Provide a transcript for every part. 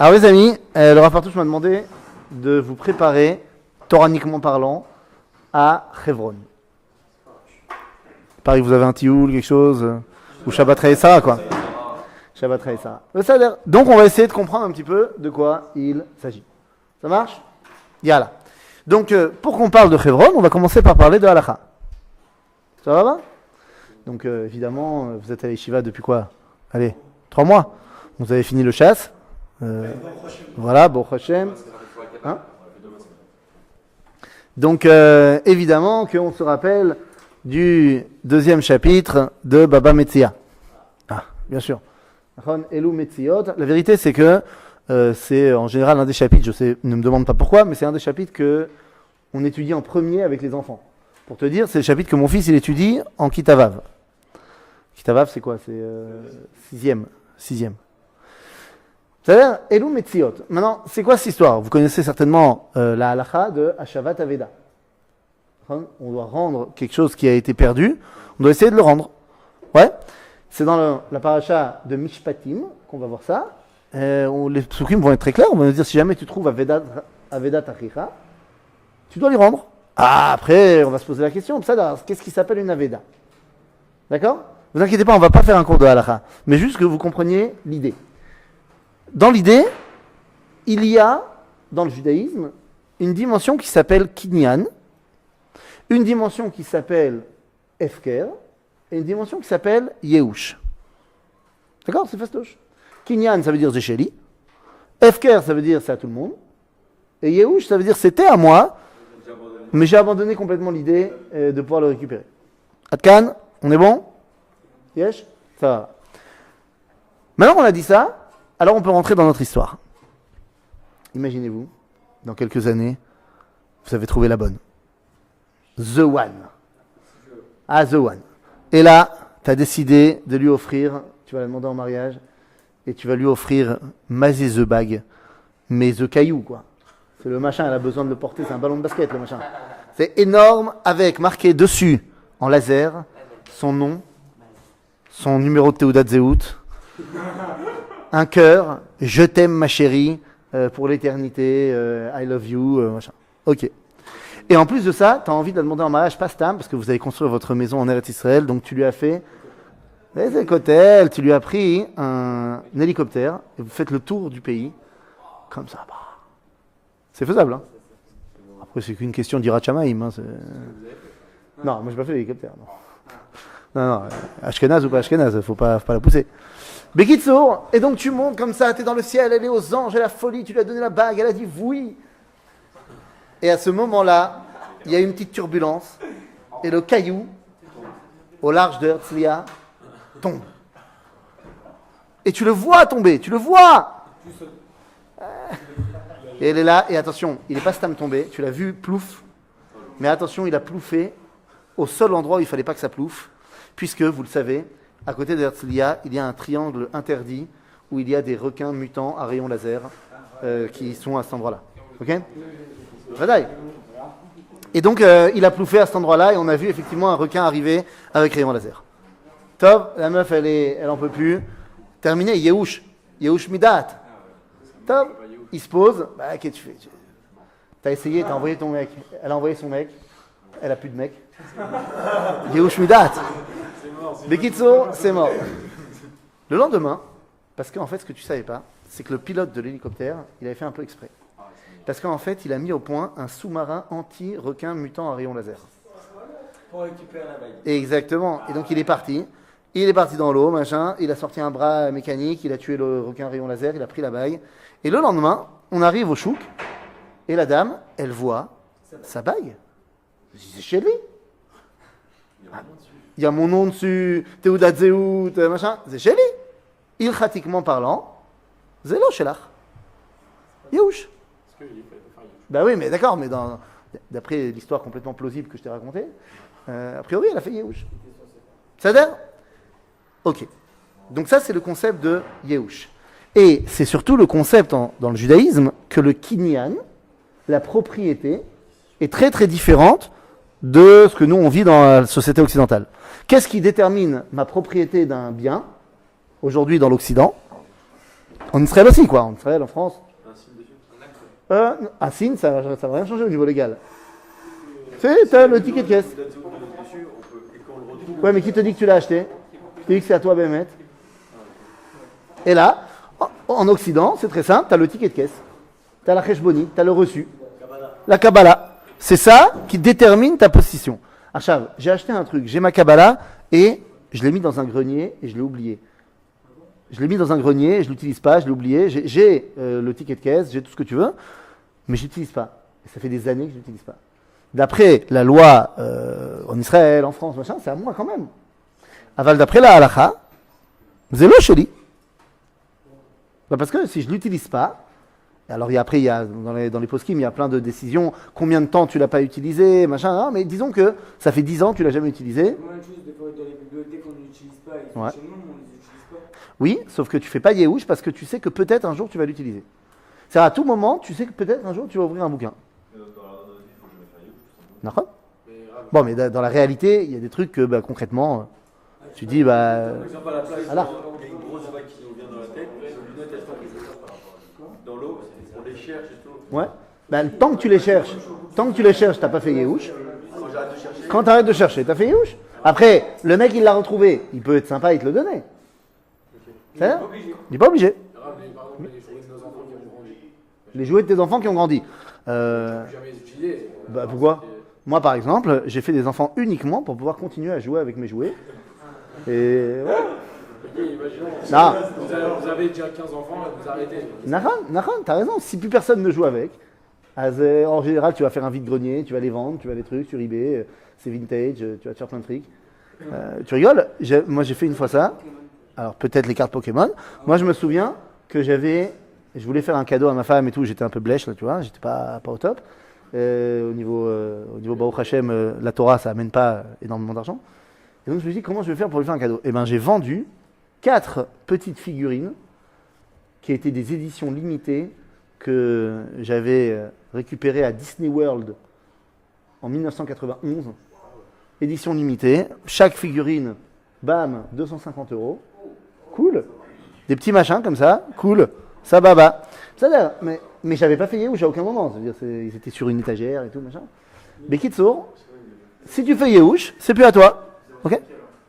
Alors les amis, le rapporteur m'a demandé de vous préparer, toraniquement parlant, à Hebron. Pareil, vous avez un tioul, quelque chose, ou Shabbat Re'esa, quoi. Shabbat Re'esa. Donc on va essayer de comprendre un petit peu de quoi il s'agit. Ça marche? Yalla. Donc pour qu'on parle de Hebron, on va commencer par parler de Halakha. Ça va? Donc évidemment, vous êtes à l'Yeshiva depuis quoi? Allez, 3 mois. Vous avez fini le chasse. Voilà, bon Hashem. Hein? Donc évidemment qu'on se rappelle du 2e chapitre de Baba Metzia. Ah, bien sûr. Elou Metziot. La vérité c'est que c'est en général un des chapitres, je sais, ne me demande pas pourquoi, mais c'est un des chapitres que on étudie en premier avec les enfants. Pour te dire, c'est le chapitre que mon fils il étudie en Kitavav. Kitavav c'est quoi? C'est 6e. C'est-à-dire, Elou Metziot. Maintenant, c'est quoi cette histoire? Vous connaissez certainement la halakha de Hashavat Aveda. On doit rendre quelque chose qui a été perdu. On doit essayer de le rendre. Ouais. C'est dans la paracha de Mishpatim qu'on va voir ça. Les psukim vont être très clairs. On va nous dire si jamais tu trouves Aveda Achicha, tu dois l'y rendre. Ah, après, on va se poser la question. Qu'est-ce qui s'appelle une Aveda? D'accord? Vous inquiétez pas, on va pas faire un cours de halakha. Mais juste que vous compreniez l'idée. Dans l'idée, il y a, dans le judaïsme, une dimension qui s'appelle Kinyan, une dimension qui s'appelle Efker, et une dimension qui s'appelle Yehush. D'accord? C'est fastoche. Kinyan, ça veut dire Zécheli. Efker, ça veut dire c'est à tout le monde. Et Yehush, ça veut dire c'était à moi, mais j'ai abandonné complètement l'idée de pouvoir le récupérer. Adkan, on est bon? Yesh? Ça va. Maintenant qu'on a dit ça, alors on peut rentrer dans notre histoire. Imaginez-vous, dans quelques années, vous avez trouvé la bonne. The One. Ah, The One. Et là, tu as décidé de lui offrir, tu vas la demander en mariage, et tu vas lui offrir Mazé The Bag, mais The Caillou, quoi. C'est le machin, elle a besoin de le porter, c'est un ballon de basket, le machin. C'est énorme, avec marqué dessus, en laser, son nom, son numéro de Teudat Zehut, un cœur, je t'aime ma chérie, pour l'éternité, I love you, machin. Ok. Et en plus de ça, tu as envie de la demander en mariage, pas Stam, parce que vous allez construire votre maison en Eretz Israël, donc tu lui as fait les écoutelles, tu lui as pris un hélicoptère, et vous faites le tour du pays, comme ça. Bah. C'est faisable, hein. Après, c'est qu'une question d'Irat Shamaim. Hein, non, moi, j'ai pas fait l'hélicoptère. Non, Ashkenaz ou pas Ashkenaz, faut pas la pousser. Bekitsour, et donc tu montes comme ça, tu es dans le ciel, elle est aux anges, elle a la folie, tu lui as donné la bague, elle a dit oui. Et à ce moment-là, il y a une petite turbulence, et le caillou, au large de Herzliya, tombe. Et tu le vois tomber, tu le vois. Et elle est là, et attention, il n'est pas stam tombé, tu l'as vu, plouf. Mais attention, il a plouffé au seul endroit où il ne fallait pas que ça plouffe, puisque, vous le savez, à côté de Herzliya, il y a un triangle interdit où il y a des requins mutants à rayons laser qui sont à cet endroit-là. Ok? Vadaï. Et donc, il a plouffé à cet endroit-là et on a vu effectivement un requin arriver avec rayon laser. Top, la meuf, elle en peut plus. Terminé, Yehush Midat. Top, il se pose. Bah, qu'est-ce que tu fais? T'as essayé, t'as envoyé ton mec. Elle a envoyé son mec. Elle a plus de mec. Yehush Midat. Bekitso, c'est mort. Le lendemain, parce qu'en fait, ce que tu savais pas, c'est que le pilote de l'hélicoptère, il avait fait un peu exprès. Parce qu'en fait, il a mis au point un sous-marin anti-requin mutant à rayon laser. Pour récupérer la bague. Exactement. Et donc, il est parti. Il est parti dans l'eau, machin. Il a sorti un bras mécanique. Il a tué le requin à rayon laser. Il a pris la bague. Et le lendemain, on arrive au chouk. Et la dame, elle voit sa bague. C'est chez lui. Il y a mon nom dessus. Teudat Zehut, machin. C'est chez lui. Ilchatiquement parlant, Zélo Shelach. Yehush. Ben oui, mais d'accord, mais d'après l'histoire complètement plausible que je t'ai racontée, a priori, elle a fait Yehush. Ça veut dire? Ok. Donc ça, c'est le concept de Yehush. Et c'est surtout le concept dans le judaïsme que le kinyan, la propriété, est très très différente de ce que nous on vit dans la société occidentale. Qu'est-ce qui détermine ma propriété d'un bien, aujourd'hui dans l'Occident? En Israël aussi, quoi. En Israël, en France. Un signe dessus. Un signe, ça va rien changer au niveau légal. T'as le ticket de caisse. Dessus, on peut, et quand on le retrouve, Ouais, mais qui te dit que tu l'as acheté? Qui te dit que c'est à toi, Bémet? Et là, en Occident, c'est très simple, t'as le ticket de caisse. T'as la cheshboni, t'as le reçu. La Kabbalah. C'est ça qui détermine ta position. Achav, j'ai acheté un truc, j'ai ma Kabbalah et je l'ai mis dans un grenier et je l'ai oublié. Je l'ai mis dans un grenier, je l'utilise pas, je l'ai oublié. J'ai le ticket de caisse, j'ai tout ce que tu veux, mais je l'utilise pas. Et ça fait des années que je l'utilise pas. D'après la loi en Israël, en France, machin, c'est à moi quand même. Aval d'après la halakha, zélo chéli. Bah parce que si je l'utilise pas, alors après il y a dans les poskim il y a plein de décisions. Combien de temps tu l'as pas utilisé, machin. Hein, mais disons que ça fait 10 ans que tu l'as jamais utilisé. Même chose, des fois dans les bibliothèques on n'utilise pas, et Ouais. chez nous on les utilise pas. Oui, sauf que tu fais pas Yehush parce que tu sais que peut-être un jour tu vas l'utiliser. C'est à tout moment, tu sais que peut-être un jour tu vas ouvrir un bouquin. D'accord ? Mais grave. Bon, mais dans la réalité, il y a des trucs que bah, concrètement, tu dis bah. Par exemple à la place, Voilà. il y a une grosse vague qui nous vient dans la tête, les lunettes elles sont dans l'eau, on les cherche et tout. Ouais. Bah, tant que tu les cherches, t'as pas fait Yehush. Quand j'arrête de chercher, Quand t'arrêtes de chercher, t'as fait Yehush. Après, le mec il l'a retrouvé, il peut être sympa, il te le donner. C'est ça ? obligé. Il n'est pas obligé. Grave, mais par exemple les jouets de nos enfants qui ont grandi, Les jouets de tes enfants qui ont grandi. jamais les utiliser. Bah pourquoi ? Moi par exemple, j'ai fait des enfants uniquement pour pouvoir continuer à jouer avec mes jouets. Et ouais. Ok, imaginons, Non. vous avez déjà 15 enfants et vous arrêtez. Naran, t'as raison. Si plus personne ne joue avec, en général, tu vas faire un vide-grenier, tu vas les vendre, tu vas les trucs sur eBay, c'est vintage, tu vas te faire plein de fric. Tu rigoles ? Moi, j'ai fait une fois ça. Alors, peut-être les cartes Pokémon. Moi, je me souviens que je voulais faire un cadeau à ma femme et tout. J'étais un peu blèche, là, tu vois. J'étais pas au top. Au niveau Baruch Hashem, la Torah, ça amène pas énormément d'argent. Et donc, je me suis dit, comment je vais faire pour lui faire un cadeau ? Eh ben, j'ai vendu 4 petites figurines qui étaient des éditions limitées que j'avais récupérées à Disney World en 1991. Édition limitée. Chaque figurine, bam, 250 €. Cool. Des petits machins comme ça. Cool. Ça baba. Ça d'ailleurs, mais j'avais pas fait Yehush à aucun moment. C'est-à-dire, ils étaient sur une étagère et tout, machin. Mais Kitsour, si tu fais Yehush, c'est plus à toi. Ok ?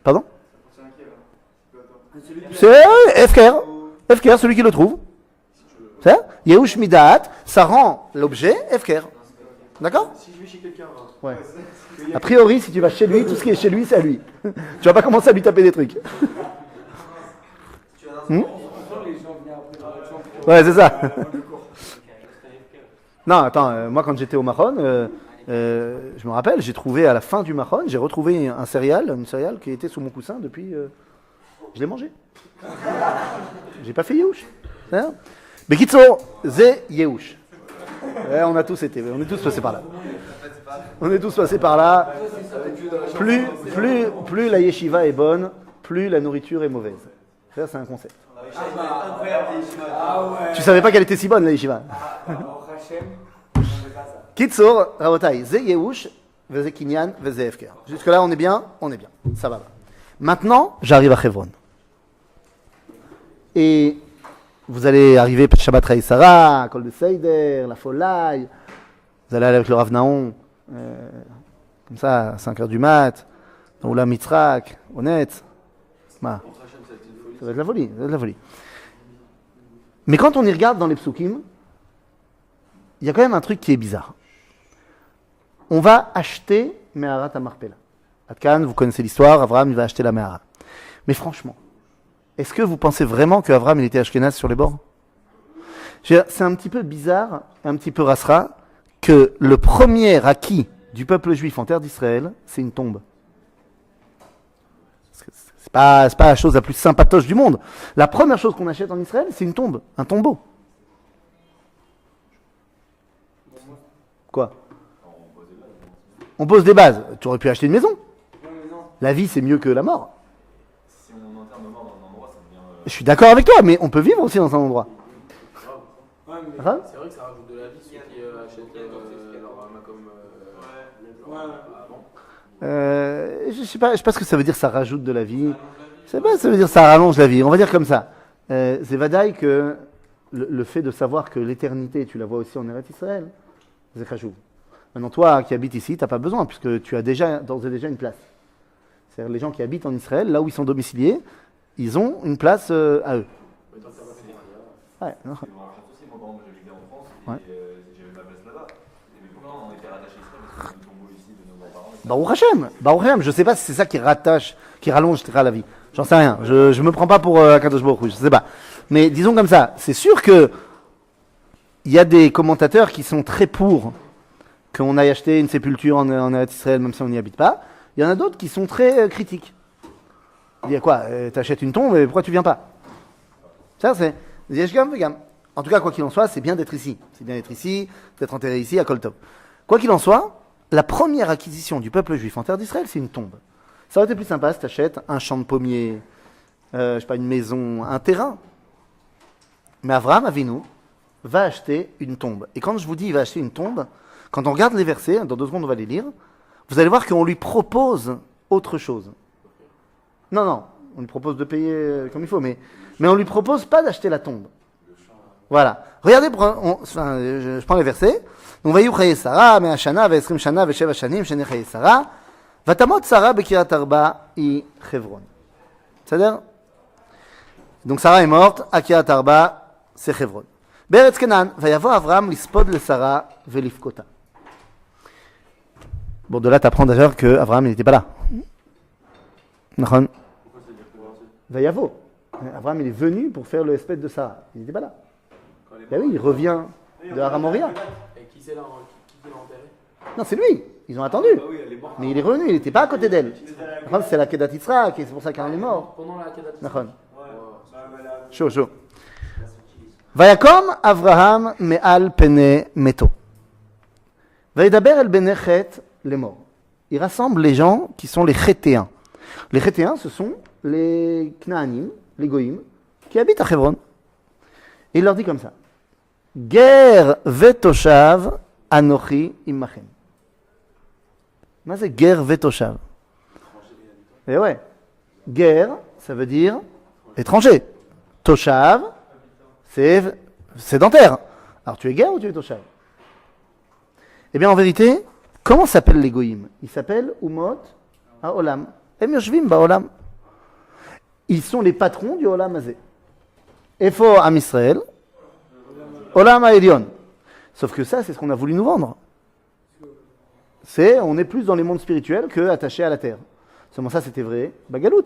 Pardon ? C'est FKR. FKR, celui qui le trouve. C'est ça ? Yehush Midaat, ça rend l'objet FKR. D'accord ? si je vais chez quelqu'un, Ouais. A priori, si tu vas chez lui, tout ce qui est chez lui, c'est à lui. Tu vas pas commencer à lui taper des trucs. Hmm ? Pourtant les gens viennent après la chambre. Ouais, c'est ça. Non, attends, moi quand j'étais au Mahon, je me rappelle, j'ai trouvé à la fin du Mahon, j'ai retrouvé une céréale qui était sous mon coussin depuis. Je l'ai mangé. J'ai pas fait Yehush. Hein ? Mais Kitso, c'est Yehush. Ouais, on est tous passés par là. On est tous passés par là. Plus la yeshiva est bonne, plus la nourriture est mauvaise. Ça, c'est un concept. incroyable les cheveux. Ah ouais. Tu savais pas qu'elle était si bonne, la yeshiva. Alors Hachem, on fait pas ça. Kitzur, Rabotai, Ze Yehush, Veze Kinyan, Veze Efker. Jusque-là, on est bien. Ça va. Maintenant, j'arrive à Hebron. Et vous allez arriver Shabbat Raï Sarah, Kol de Seider, la Folaï. Vous allez aller avec le Rav Naon, comme ça, à 5h du mat, dans Oula Mitzrak, honnête. Bah, ça va être la folie. Mais quand on y regarde dans les psukim, il y a quand même un truc qui est bizarre. On va acheter Meharat Amarpela. Atkan, vous connaissez l'histoire, Abraham il va acheter la Mehara. Mais franchement, est-ce que vous pensez vraiment qu'Abraham il était Ashkenaz sur les bords ? C'est un petit peu bizarre, un petit peu rasra, que le premier acquis du peuple juif en terre d'Israël, c'est une tombe. C'est pas la chose la plus sympatoche du monde. La première chose qu'on achète en Israël, c'est une tombe, un tombeau. Quoi ? On pose des bases. Tu aurais pu acheter une maison. Ouais, mais non. La vie, c'est mieux que la mort. Si on enterre nos morts dans un endroit, ça devient. Je suis d'accord avec toi, mais on peut vivre aussi dans un endroit. Ouais, mais Hein ? c'est vrai que ça rajoute de la vie ceux qui achètent leur âme comme avant. Je sais pas ce que ça veut dire, ça rajoute de la vie. Je sais pas, ça veut dire ça rallonge la vie. On va dire comme ça. C'est vadaï que le fait de savoir que l'éternité, tu la vois aussi en Eretz Israël, c'est chachouv. Maintenant, toi qui habites ici, tu n'as pas besoin, puisque tu as d'ores et déjà une place. C'est-à-dire les gens qui habitent en Israël, là où ils sont domiciliés, ils ont une place à eux. Ouais, non. C'est moi, aussi, moi, par exemple, j'habitais en France et Ouais. j'avais ma place là-bas. Et mais pourtant, on était rattachés à Israël parce qu'on a le tombeau ici de nos grands-parents. Baruch Hashem, je sais pas si c'est ça qui rallonge la vie. J'en sais rien. Je me prends pas pour Akadosh Baruch Hu, je sais pas. Mais disons comme ça, c'est sûr que il y a des commentateurs qui sont très pour qu'on aille acheter une sépulture en Eretz Israël même si on n'y habite pas. Il y en a d'autres qui sont très critiques. Ils disent quoi, t'achètes une tombe et pourquoi tu viens pas? Ça c'est Yeshgam Vegam. En tout cas, quoi qu'il en soit, c'est bien d'être ici. C'est bien d'être ici, d'être enterré ici à Kol Tov. Quoi qu'il en soit, la première acquisition du peuple juif en terre d'Israël, c'est une tombe. Ça aurait été plus sympa si tu achètes un champ de pommiers, je sais pas, une maison, un terrain. Mais Avraham Avinu va acheter une tombe. Et quand je vous dis il va acheter une tombe, quand on regarde les versets, dans 2 secondes on va les lire, vous allez voir qu'on lui propose autre chose. Non, on lui propose de payer comme il faut, mais on lui propose pas d'acheter la tombe. Voilà. Regardez, je prends les versets. Donc, Vayu chaye Sarah, Mea shana, Ve'esrim shana, Ve'sheva shanim, Shene chaye Sarah, Vatamot Sarah bekirat Arba, I Chevron. C'est-à-dire, donc Sarah est morte, à Kirat Arba, c'est Chevron. Beretz Kenan, Vayavo Avram lispod le Sarah, Ve'lifkota. Bon, de là, tu apprends d'ailleurs qu'Avraham n'était pas là. Vayavo. Avraham, il est venu pour faire le espèce de Sarah. Il n'était pas là. Ben oui, il revient de Haramoria. Et qui c'est là qui l'a enterré? Non, c'est lui. Ils ont attendu. Mais il est revenu, il n'était pas à côté d'elle. C'est la Kedat Yitzhak, et c'est pour ça qu'elle est mort. Pendant la Kedat Nachon. Chaud. Vayakom Avraham me'al pene meto. Vayedaber el benechet les morts. Il rassemble les gens qui sont les Chétéens. Les Chétéens, ce sont les Knaanim, les Goïm, qui habitent à Hebron. Et il leur dit comme ça. Ger vetoshav anochi imachem. Mais c'est ger vetoshav. Et ouais. Ger, ça veut dire étranger. Toshav, c'est sédentaire. Alors tu es ger ou tu es toshav? Eh bien en vérité, comment s'appellent les goïms? Ils s'appellent Umot HaOlam. Em yoshvim ba'olam. Ils sont les patrons du Olam Hazé. Efo Am Israël, Olam HaElyon. Sauf que ça, c'est ce qu'on a voulu nous vendre. On est plus dans les mondes spirituels que attachés à la terre. Seulement ça, c'était vrai, Bagalout.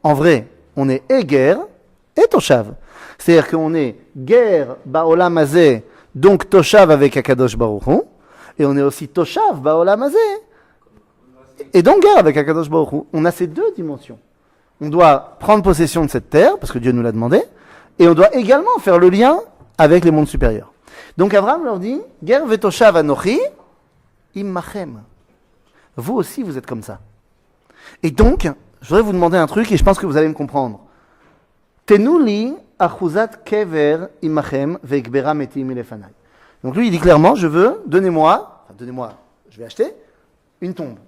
En vrai, on est Eger et Toshav. C'est-à-dire qu'on est Ger Ba'olam Hazé, donc Toshav avec Akadosh Baruch Hu, et on est aussi Toshav Ba'olam Hazé, et donc Ger avec Akadosh Baruch Hu. On a ces deux dimensions. On doit prendre possession de cette terre, parce que Dieu nous l'a demandé, et on doit également faire le lien avec les mondes supérieurs. Donc Abraham leur dit, Ger vetoshav anochi immachem. Vous aussi, vous êtes comme ça. Et donc, je voudrais vous demander un truc, et je pense que vous allez me comprendre. Tenuli achuzat kever immachem veikbera meti milefanai. Donc lui, il dit clairement, je veux, donnez-moi, je vais acheter une tombe.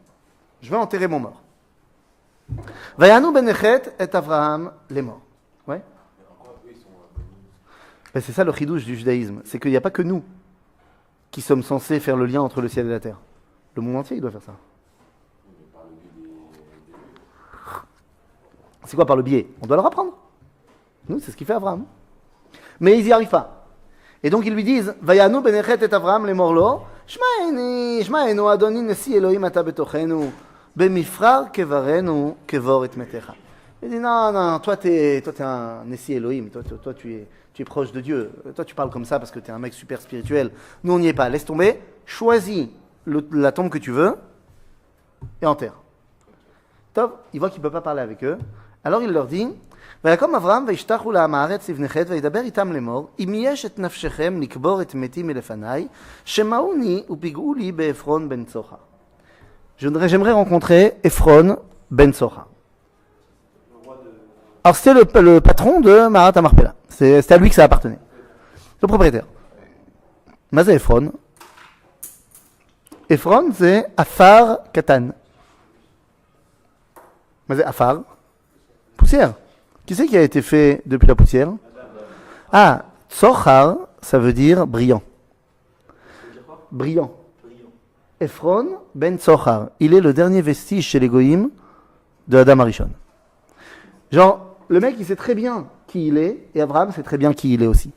Je veux enterrer mon mort. Vayanu benechet et Avraham les morts. Ouais. Ben c'est ça le chidouche du judaïsme, c'est qu'il n'y a pas que nous qui sommes censés faire le lien entre le ciel et la terre. Le monde entier, il doit faire ça. C'est quoi par le biais? On doit leur apprendre. Nous, c'est ce qu'il fait Avraham. Mais ils n'y arrivent pas. Et donc ils lui disent, Vayanu benechet et Avraham les morts lo, Shmaenu Adoni nesi Elohim ata betochenu. Bemifrar kevarenu kevor et metecha. Il dit non, toi t'es un Nessi Elohim, toi tu es proche de Dieu. Toi tu parles comme ça parce que t'es un mec super spirituel. Nous on n'y est pas. Laisse tomber. Choisis la tombe que tu veux et enterre. Top. Il voit qu'il peut pas parler avec eux. Alors il leur dit. ויקום אברהם וישתחו לעם הארץ לבני וידבר איתם לאמור אם יש את נפשכם לקבור את מתי מלפניי שמעוני ופיגעו לי בעפרון בן צוחר. J'aimerais rencontrer Ephron ben Socha. Alors c'était le patron de Marat Amarpela. C'était à lui que ça appartenait. Le propriétaire. Mazé Ephron. Ephron c'est Afar Katan. Mazé Afar. Poussière. Qui c'est qui a été fait depuis la poussière? Ah, Tsochar, ça veut dire brillant. Ça veut dire quoi? Brillant. Brillant. Ephron ben Tsochar. Il est le dernier vestige chez les Goïm de Adam Arishon. Genre, le mec, il sait très bien qui il est, et Abraham sait très bien qui il est aussi.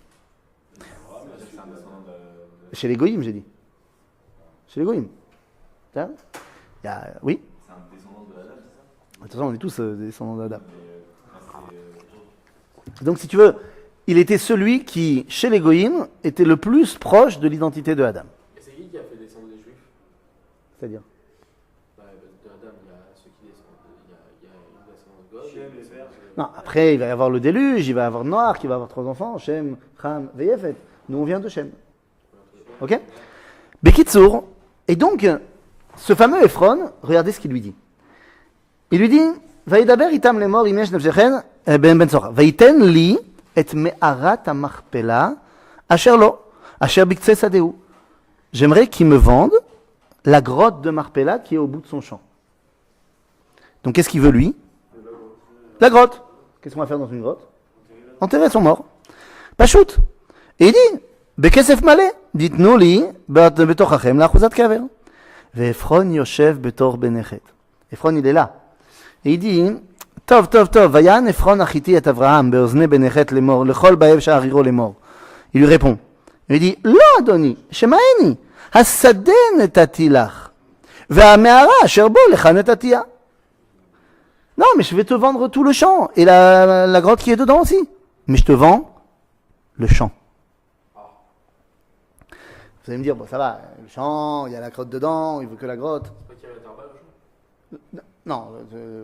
Chez les Goïm, j'ai dit. Chez les Goïm. Tiens. Oui. C'est un descendant de Adam, c'est ça? De toute façon, on est tous des descendants d'Adam. Donc, si tu veux, il était celui qui, chez les Goïm, était le plus proche de l'identité de Adam. Et c'est qui a fait descendre les juifs? C'est-à-dire Bah, de Adam, il y a ceux qui descendent. Il y a une descendance de God. Shem et Fer. Non, après, il va y avoir le déluge, il va y avoir Noach, qui va avoir 3 enfants, Shem, Ham, Veyefet. Nous, on vient de Shem. Ok? Bekitsour. Et donc, ce fameux Ephron, regardez ce qu'il lui dit. Il lui dit, Vaïdaber itam les morts, imesh nefzechen, ben Sora. Vaïten li et me'arat amarpela, asher lo, asher biktsé sadeu. J'aimerais qu'il me vende la grotte de Marpella qui est au bout de son champ. Donc, qu'est-ce qu'il veut, lui? La grotte. Qu'est-ce qu'on va faire dans une grotte? Enterrer son mort. Pas shoot. Et il dit, Bekesef malé, dites-nous li, betochachem la chuzat kaver. Ve'Ephron yoshev betor benechet. Ephron, il est là. Et il dit, Tov, Tov, Tov, vayan Ephron achiti et Avraham, beozne benechet lemor, lechol baev sha'ariro lemor. Il lui répond. Il dit, Lo adoni, shemaeni, hasadeh netati lach, ve'ameara asher bo lecha netatia. Non, mais je vais te vendre tout le champ, et la grotte qui est dedans aussi. Mais je te vends le champ. Vous allez me dire, bon, ça va, le champ, il y a la grotte dedans, il veut que la grotte. C'est pas qu'il y avait Tarba, le champ? Non,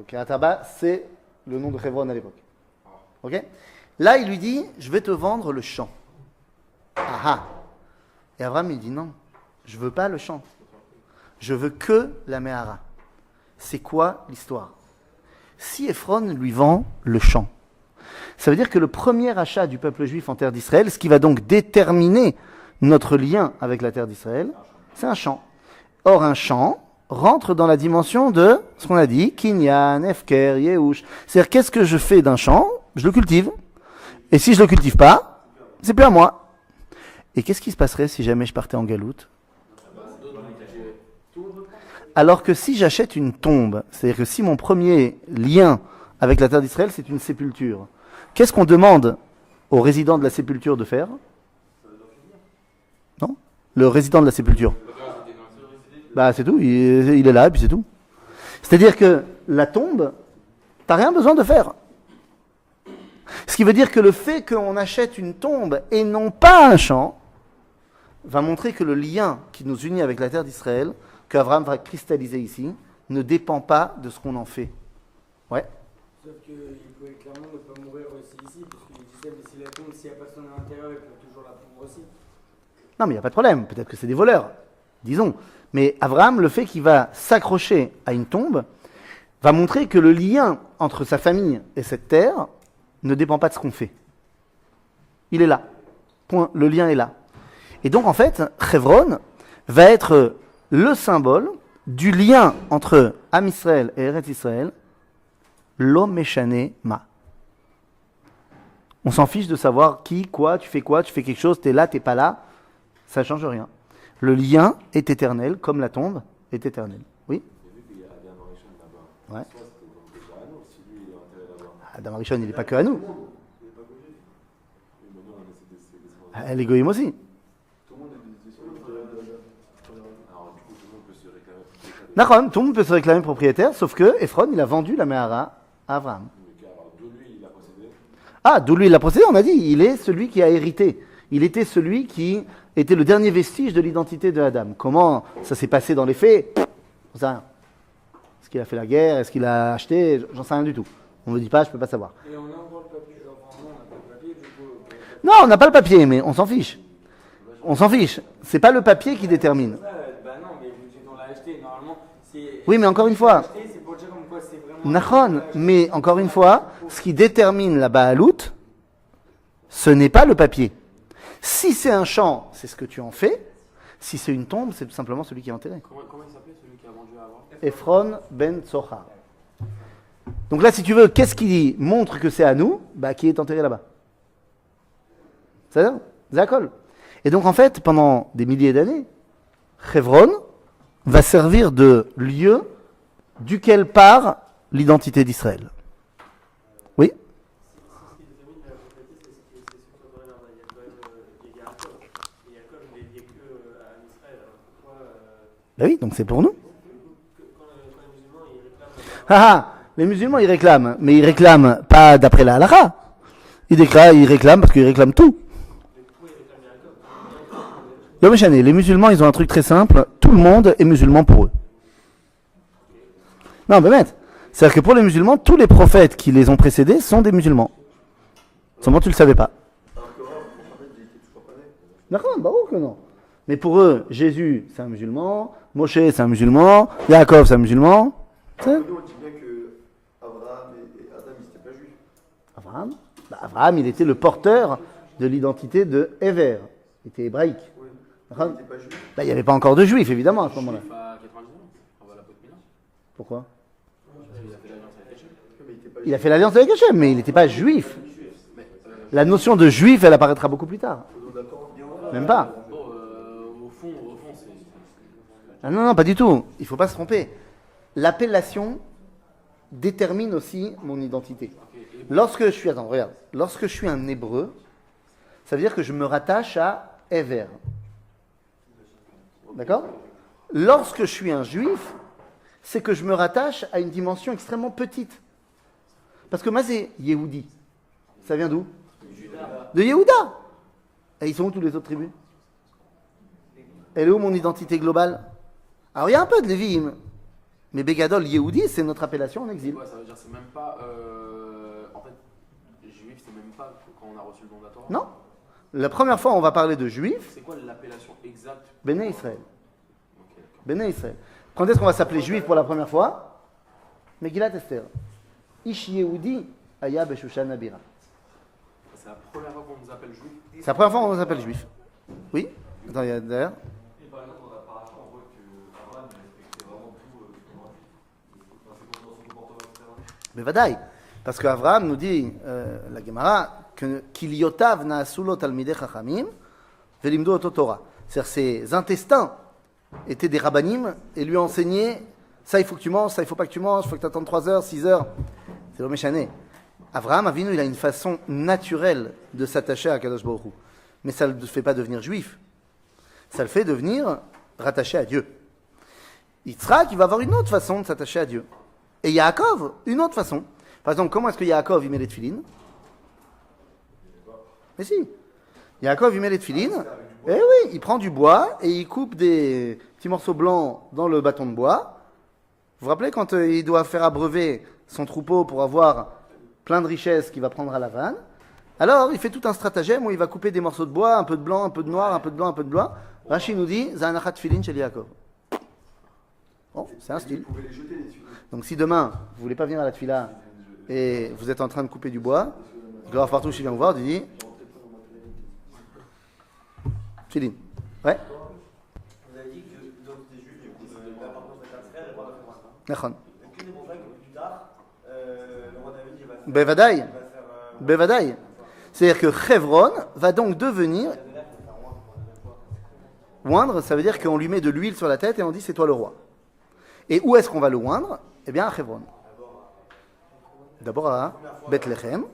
Kiryat Arba, c'est le nom de Hebron à l'époque. Ok? Là, il lui dit, je vais te vendre le champ. Ah ah. Et Abraham, il dit, non, je veux pas le champ. Je veux que la Méhara. C'est quoi l'histoire? Si Ephron lui vend le champ, ça veut dire que le premier achat du peuple juif en terre d'Israël, ce qui va donc déterminer notre lien avec la terre d'Israël, c'est un champ. Or, un champ rentre dans la dimension de ce qu'on a dit, Kinyan, Efker, Yehush. C'est-à-dire, qu'est-ce que je fais d'un champ? Je le cultive. Et si je le cultive pas, c'est plus à moi. Et qu'est-ce qui se passerait si jamais je partais en galoute? Alors que si j'achète une tombe, c'est-à-dire que si mon premier lien avec la terre d'Israël, c'est une sépulture, qu'est-ce qu'on demande aux résidents de la sépulture de faire? Non? Le résident de la sépulture. Bah c'est tout, il est là et puis c'est tout. C'est-à-dire que la tombe, t'as rien besoin de faire. Ce qui veut dire que le fait qu'on achète une tombe et non pas un champ, va montrer que le lien qui nous unit avec la terre d'Israël, qu'Abraham va cristalliser ici, ne dépend pas de ce qu'on en fait. Ouais. Sauf qu'il pouvait clairement ne pas mourir aussi ici, parce qu'il disait, mais si la tombe, s'il n'y a personne à l'intérieur, il peut toujours la prendre aussi. Non, mais il n'y a pas de problème. Peut-être que c'est des voleurs, disons. Mais Abraham, le fait qu'il va s'accrocher à une tombe, va montrer que le lien entre sa famille et cette terre ne dépend pas de ce qu'on fait. Il est là. Point. Le lien est là. Et donc, en fait, Hebron va être le symbole du lien entre Am Israël et Eretz Israël, lo meshane ma. On s'en fiche de savoir qui, quoi, tu fais quelque chose, t'es là, t'es pas là, ça change rien. Le lien est éternel, comme la tombe est éternelle. Oui? Ouais. Adam Arishon, il n'est pas que à nous. Les Goïm aussi. D'accord, tout le monde peut se réclamer propriétaire, sauf que Ephron, il a vendu la Méhara à Abraham. Ah, d'où lui il l'a possédé, on a dit, il est celui qui a hérité. Il était celui qui était le dernier vestige de l'identité de Adam. Comment ça s'est passé dans les faits? J'en sais rien. Est-ce qu'il a fait la guerre? Est-ce qu'il a acheté? J'en sais rien du tout. On ne me dit pas, je ne peux pas savoir. Et on a encore le papier, enfin, non, on n'a pas le papier, du coup. Non, on n'a pas le papier, mais on s'en fiche. On s'en fiche. C'est pas le papier qui détermine. Bah non, mais vu qu'on l'a acheté, normalement, c'est. Oui, mais encore une fois. C'est pour dire comme quoi c'est vraiment. Nahon, mais encore une fois, ce qui détermine la Baalout, ce n'est pas le papier. Si c'est un champ, c'est ce que tu en fais. Si c'est une tombe, c'est tout simplement celui qui est enterré. Comment il s'appelait celui qui a vendu à Abraham? Ephron ben Tsochar. Donc là, si tu veux, qu'est-ce qui montre que c'est à nous? Bah, qui est enterré là-bas. C'est-à-dire, Zakol. Et donc en fait, pendant des milliers d'années, Hebron va servir de lieu duquel part l'identité d'Israël. Oui? Ben oui, donc c'est pour nous. Les musulmans ils réclament, mais ils réclament pas d'après la halakha. Ils réclament parce qu'ils réclament tout. Les musulmans ils ont un truc très simple, tout le monde est musulman pour eux. Non, mais c'est-à-dire que pour les musulmans, tous les prophètes qui les ont précédés sont des musulmans. Seulement tu le savais pas. D'accord, bah que non. Mais pour eux, Jésus c'est un musulman, Moshe c'est un musulman, Yaakov c'est un musulman. Nous, on dit bien que Abraham et Adam, ils n'étaient pas juifs. Abraham, il était le porteur de l'identité de Ever. Il était hébraïque. Oui. Il n'était pas juif. n'y avait pas encore de juifs, évidemment, à ce moment-là. Juif à 99 ans, on va à la Pote Milan. Pourquoi? Il a fait l'alliance avec Hachem. Mais il était pas Il a fait l'alliance avec Hachem, mais il n'était pas juif. La notion de juif, elle apparaîtra beaucoup plus tard. Même pas. Bon, au fond, c'est. Ah non, pas du tout. Il ne faut pas se tromper. L'appellation détermine aussi mon identité. Lorsque je suis, lorsque je suis un hébreu, ça veut dire que je me rattache à Ever. D'accord? Lorsque je suis un juif, c'est que je me rattache à une dimension extrêmement petite. Parce que Mazé, Yehudi, ça vient d'où? De Yehuda. Et ils sont où tous les autres tribus? Elle est où mon identité globale? Alors il y a un peu de Lévim, mais Bégadol, Yehudi, c'est notre appellation en exil. Ouais, ça veut dire c'est même pas. En fait, juif, c'est même pas quand on a reçu le don de la Torah. Non. La première fois, on va parler de juif, C'est quoi l'appellation exacte? Béné Israël. Ok, d'accord. Béné Israël. Quand est-ce qu'on va s'appeler juif pour la première fois? Megillat Esther. Ish Yehudi Aya Beshushan Abira. C'est la première fois qu'on nous appelle juif. C'est la première fois qu'on nous appelle juif. Oui. Attends, il y a d'ailleurs. Et par exemple, dans la paracha, on voit que Abraham respectait vraiment tout. C'est dans son comportement, etc. Mais vadaï. Parce qu'Avraham nous dit, la Gemara, que Kiliotav na'asulo talmidei chachamim velimdu oto Torah. C'est-à-dire ses intestins étaient des rabbanim et lui enseignaient ça il faut que tu manges, ça il faut pas que tu manges, il faut que tu attendes 3 heures, 6 heures. C'est l'homme échané. Avraham Avinu, il a une façon naturelle de s'attacher à Kadosh Baruch Hu. Mais ça ne le fait pas devenir juif. Ça le fait devenir rattaché à Dieu. Yitzhak, il va avoir une autre façon de s'attacher à Dieu. Et Yaakov, une autre façon. Par exemple, comment est-ce que Yaakov il met les tefilines? Mais si. Yaakov il met les tefilines. Eh oui, il prend du bois et il coupe des petits morceaux blancs dans le bâton de bois. Vous vous rappelez quand il doit faire abreuver son troupeau pour avoir plein de richesses qu'il va prendre à la vanne? Alors, il fait tout un stratagème où il va couper des morceaux de bois, un peu de blanc, un peu de noir, un peu de blanc, un peu de blanc. Rashi nous dit, Zanachat Tfilin chez Yaakov. Bon, c'est un style. Vous pouvez les jeter, les tefilines. Donc si demain, vous voulez pas venir à la tfila et vous êtes en train de couper du bois, Gloire partout, je viens vous voir, tu dis Tfilin. Ouais. Vous avez dit que donc des juifs, du coup, l'importance de la elle va Nechon. Donc il est pour ça que plus tard, le roi David il va faire. Bevadaï. Il va faire. Bevadaï. C'est-à-dire que Hebron va donc devenir. Oindre, ça veut dire qu'on lui met de l'huile sur la tête et on dit c'est toi le roi. Et où est-ce qu'on va le oindre? Eh bien à Hebron. D'abord à Bethléem.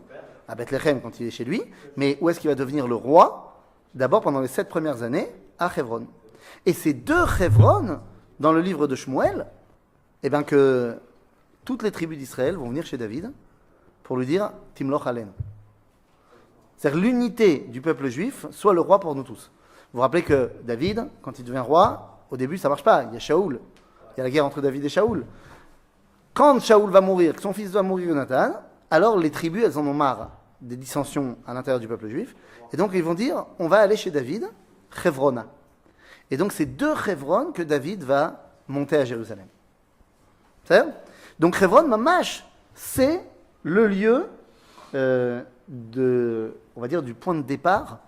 À Bethléem quand il est chez lui. Mais où est-ce qu'il va devenir le roi? D'abord pendant les 7 premières années à Hebron. Et ces 2 Hebron, dans le livre de Shmuel, eh bien que toutes les tribus d'Israël vont venir chez David pour lui dire Timloch Alen. C'est-à-dire l'unité du peuple juif soit le roi pour nous tous. Vous vous rappelez que David, quand il devient roi, au début ça marche pas. Il y a Shaoul. Il y a la guerre entre David et Shaoul. Quand Shaoul va mourir, que son fils va mourir, Jonathan, alors les tribus, elles en ont marre des dissensions à l'intérieur du peuple juif. Et donc ils vont dire, on va aller chez David, Chevrona. Et donc c'est 2 Chevron que David va monter à Jérusalem. C'est ça? Donc Chevron, Mamash, c'est le lieu on va dire, du point de départ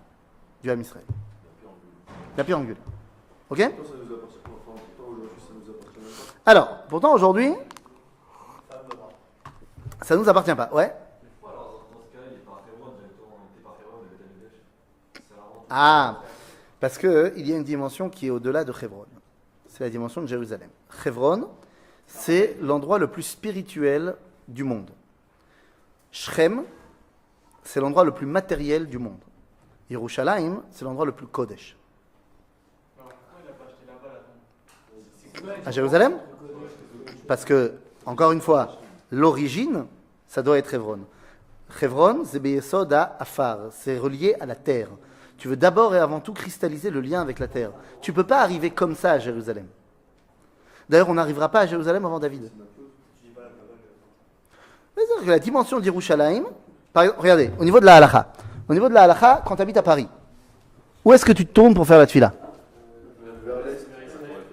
du Ham Israël. La pierre angulaire. Ok? Alors, pourtant aujourd'hui, ça ne nous appartient pas. Ouais? Ah, parce qu'il y a une dimension qui est au-delà de Hebron. C'est la dimension de Jérusalem. Hebron, c'est l'endroit le plus spirituel du monde. Shrem, c'est l'endroit le plus matériel du monde. Yerushalayim, c'est l'endroit le plus Kodesh. À Jérusalem? Parce que, encore une fois, l'origine, ça doit être Hebron. Hebron, c'est Beyesod à Afar, c'est relié à la terre. Tu veux d'abord et avant tout cristalliser le lien avec la terre. Tu ne peux pas arriver comme ça à Jérusalem. D'ailleurs, on n'arrivera pas à Jérusalem avant David. C'est-à-dire que la dimension d'Yerushalayim, par exemple, regardez, au niveau de la halakha. Au niveau de la halakha, quand tu habites à Paris, où est-ce que tu te tournes pour faire la tefila?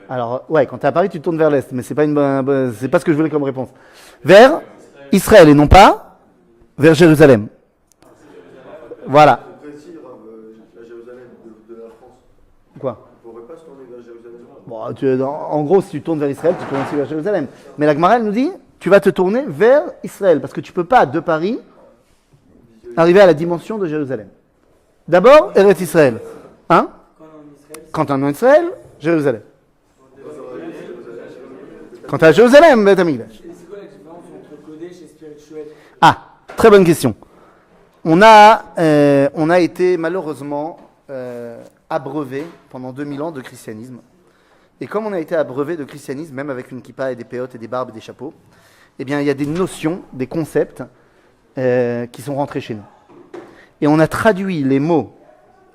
Alors, ouais, quand tu es à Paris, tu te tournes vers l'est, mais c'est pas c'est pas ce que je voulais comme réponse. Vers Israël et non pas vers Jérusalem. Voilà. La Jérusalem de la France. Quoi? On ne pourrait pas se tourner vers Jérusalem. Bon, en gros, si tu tournes vers Israël, tu tournes aussi vers Jérusalem. Mais la Gemara, elle nous dit, tu vas te tourner vers Israël, parce que tu peux pas, de Paris, arriver à la dimension de Jérusalem. D'abord, Eretz Israël. Hein? Quand on est en Israël, Jérusalem. Quand tu es à Jérusalem, Beth Amikdash. Et c'est quoi la différence entre Kodesh et spirituel? Ah, très bonne question. On a été malheureusement abreuvé pendant 2000 ans de christianisme. Et comme on a été abreuvé de christianisme, même avec une kippa et des péotes et des barbes et des chapeaux, eh bien, il y a des notions, des concepts qui sont rentrés chez nous. Et on a traduit les mots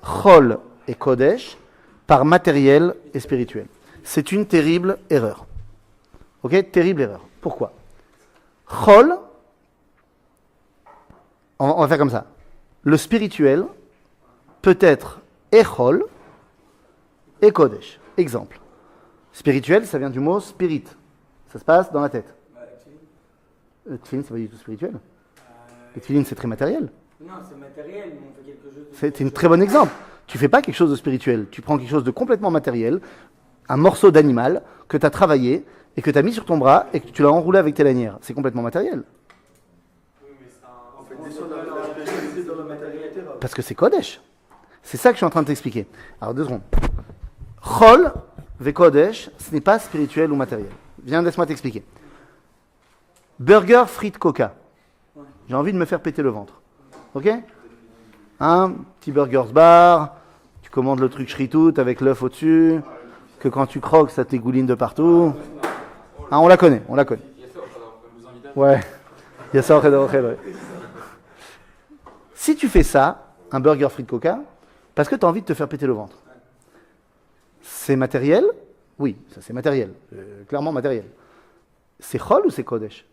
chol et kodesh par matériel et spirituel. C'est une terrible erreur. Ok, terrible erreur. Pourquoi? Chol, on va faire comme ça. Le spirituel peut être et chol et kodesh. Exemple. Spirituel, ça vient du mot spirit. Ça se passe dans la tête. Le tefillin, c'est pas du tout spirituel. Le tefillin, c'est très matériel. Non, c'est matériel, mais on fait quelque chose de... C'est un très bon exemple. Tu fais pas quelque chose de spirituel. Tu prends quelque chose de complètement matériel, un morceau d'animal que tu as travaillé et que tu as mis sur ton bras et que tu l'as enroulé avec tes lanières. C'est complètement matériel. On fait descendre la spiritualité dans la matérialité. Parce que c'est Kodesh. C'est ça que je suis en train de t'expliquer. Alors, 2 secondes. Chol ve Kodesh, ce n'est pas spirituel ou matériel. Viens, laisse-moi t'expliquer. Burger, frites, coca. J'ai envie de me faire péter le ventre. Ok? Un petit burgers bar, tu commandes le truc shritout avec l'œuf au-dessus, que quand tu croques, ça t'égouline de partout. Ah, on la connaît. Ouais. Il y a ça, ouais. Si tu fais ça, un burger frites coca, parce que tu as envie de te faire péter le ventre, c'est matériel? Oui, ça c'est matériel. Clairement matériel. C'est chol ou c'est kodesh?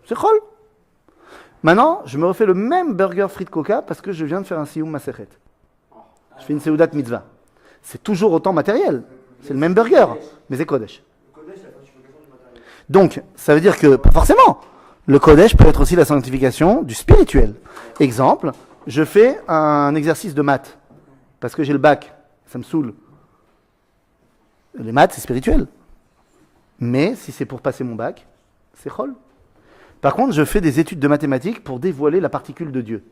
C'est chol. Maintenant, je me refais le même burger frites coca parce que je viens de faire un siyum masechet. Je fais une seudat mitzvah. C'est toujours autant matériel. C'est le même burger, mais c'est kodesh. Donc, ça veut dire que, pas forcément, le kodesh peut être aussi la sanctification du spirituel. Exemple, je fais un exercice de maths parce que j'ai le bac, ça me saoule. Les maths, c'est spirituel. Mais si c'est pour passer mon bac, c'est chol. Par contre, je fais des études de mathématiques pour dévoiler la particule de Dieu.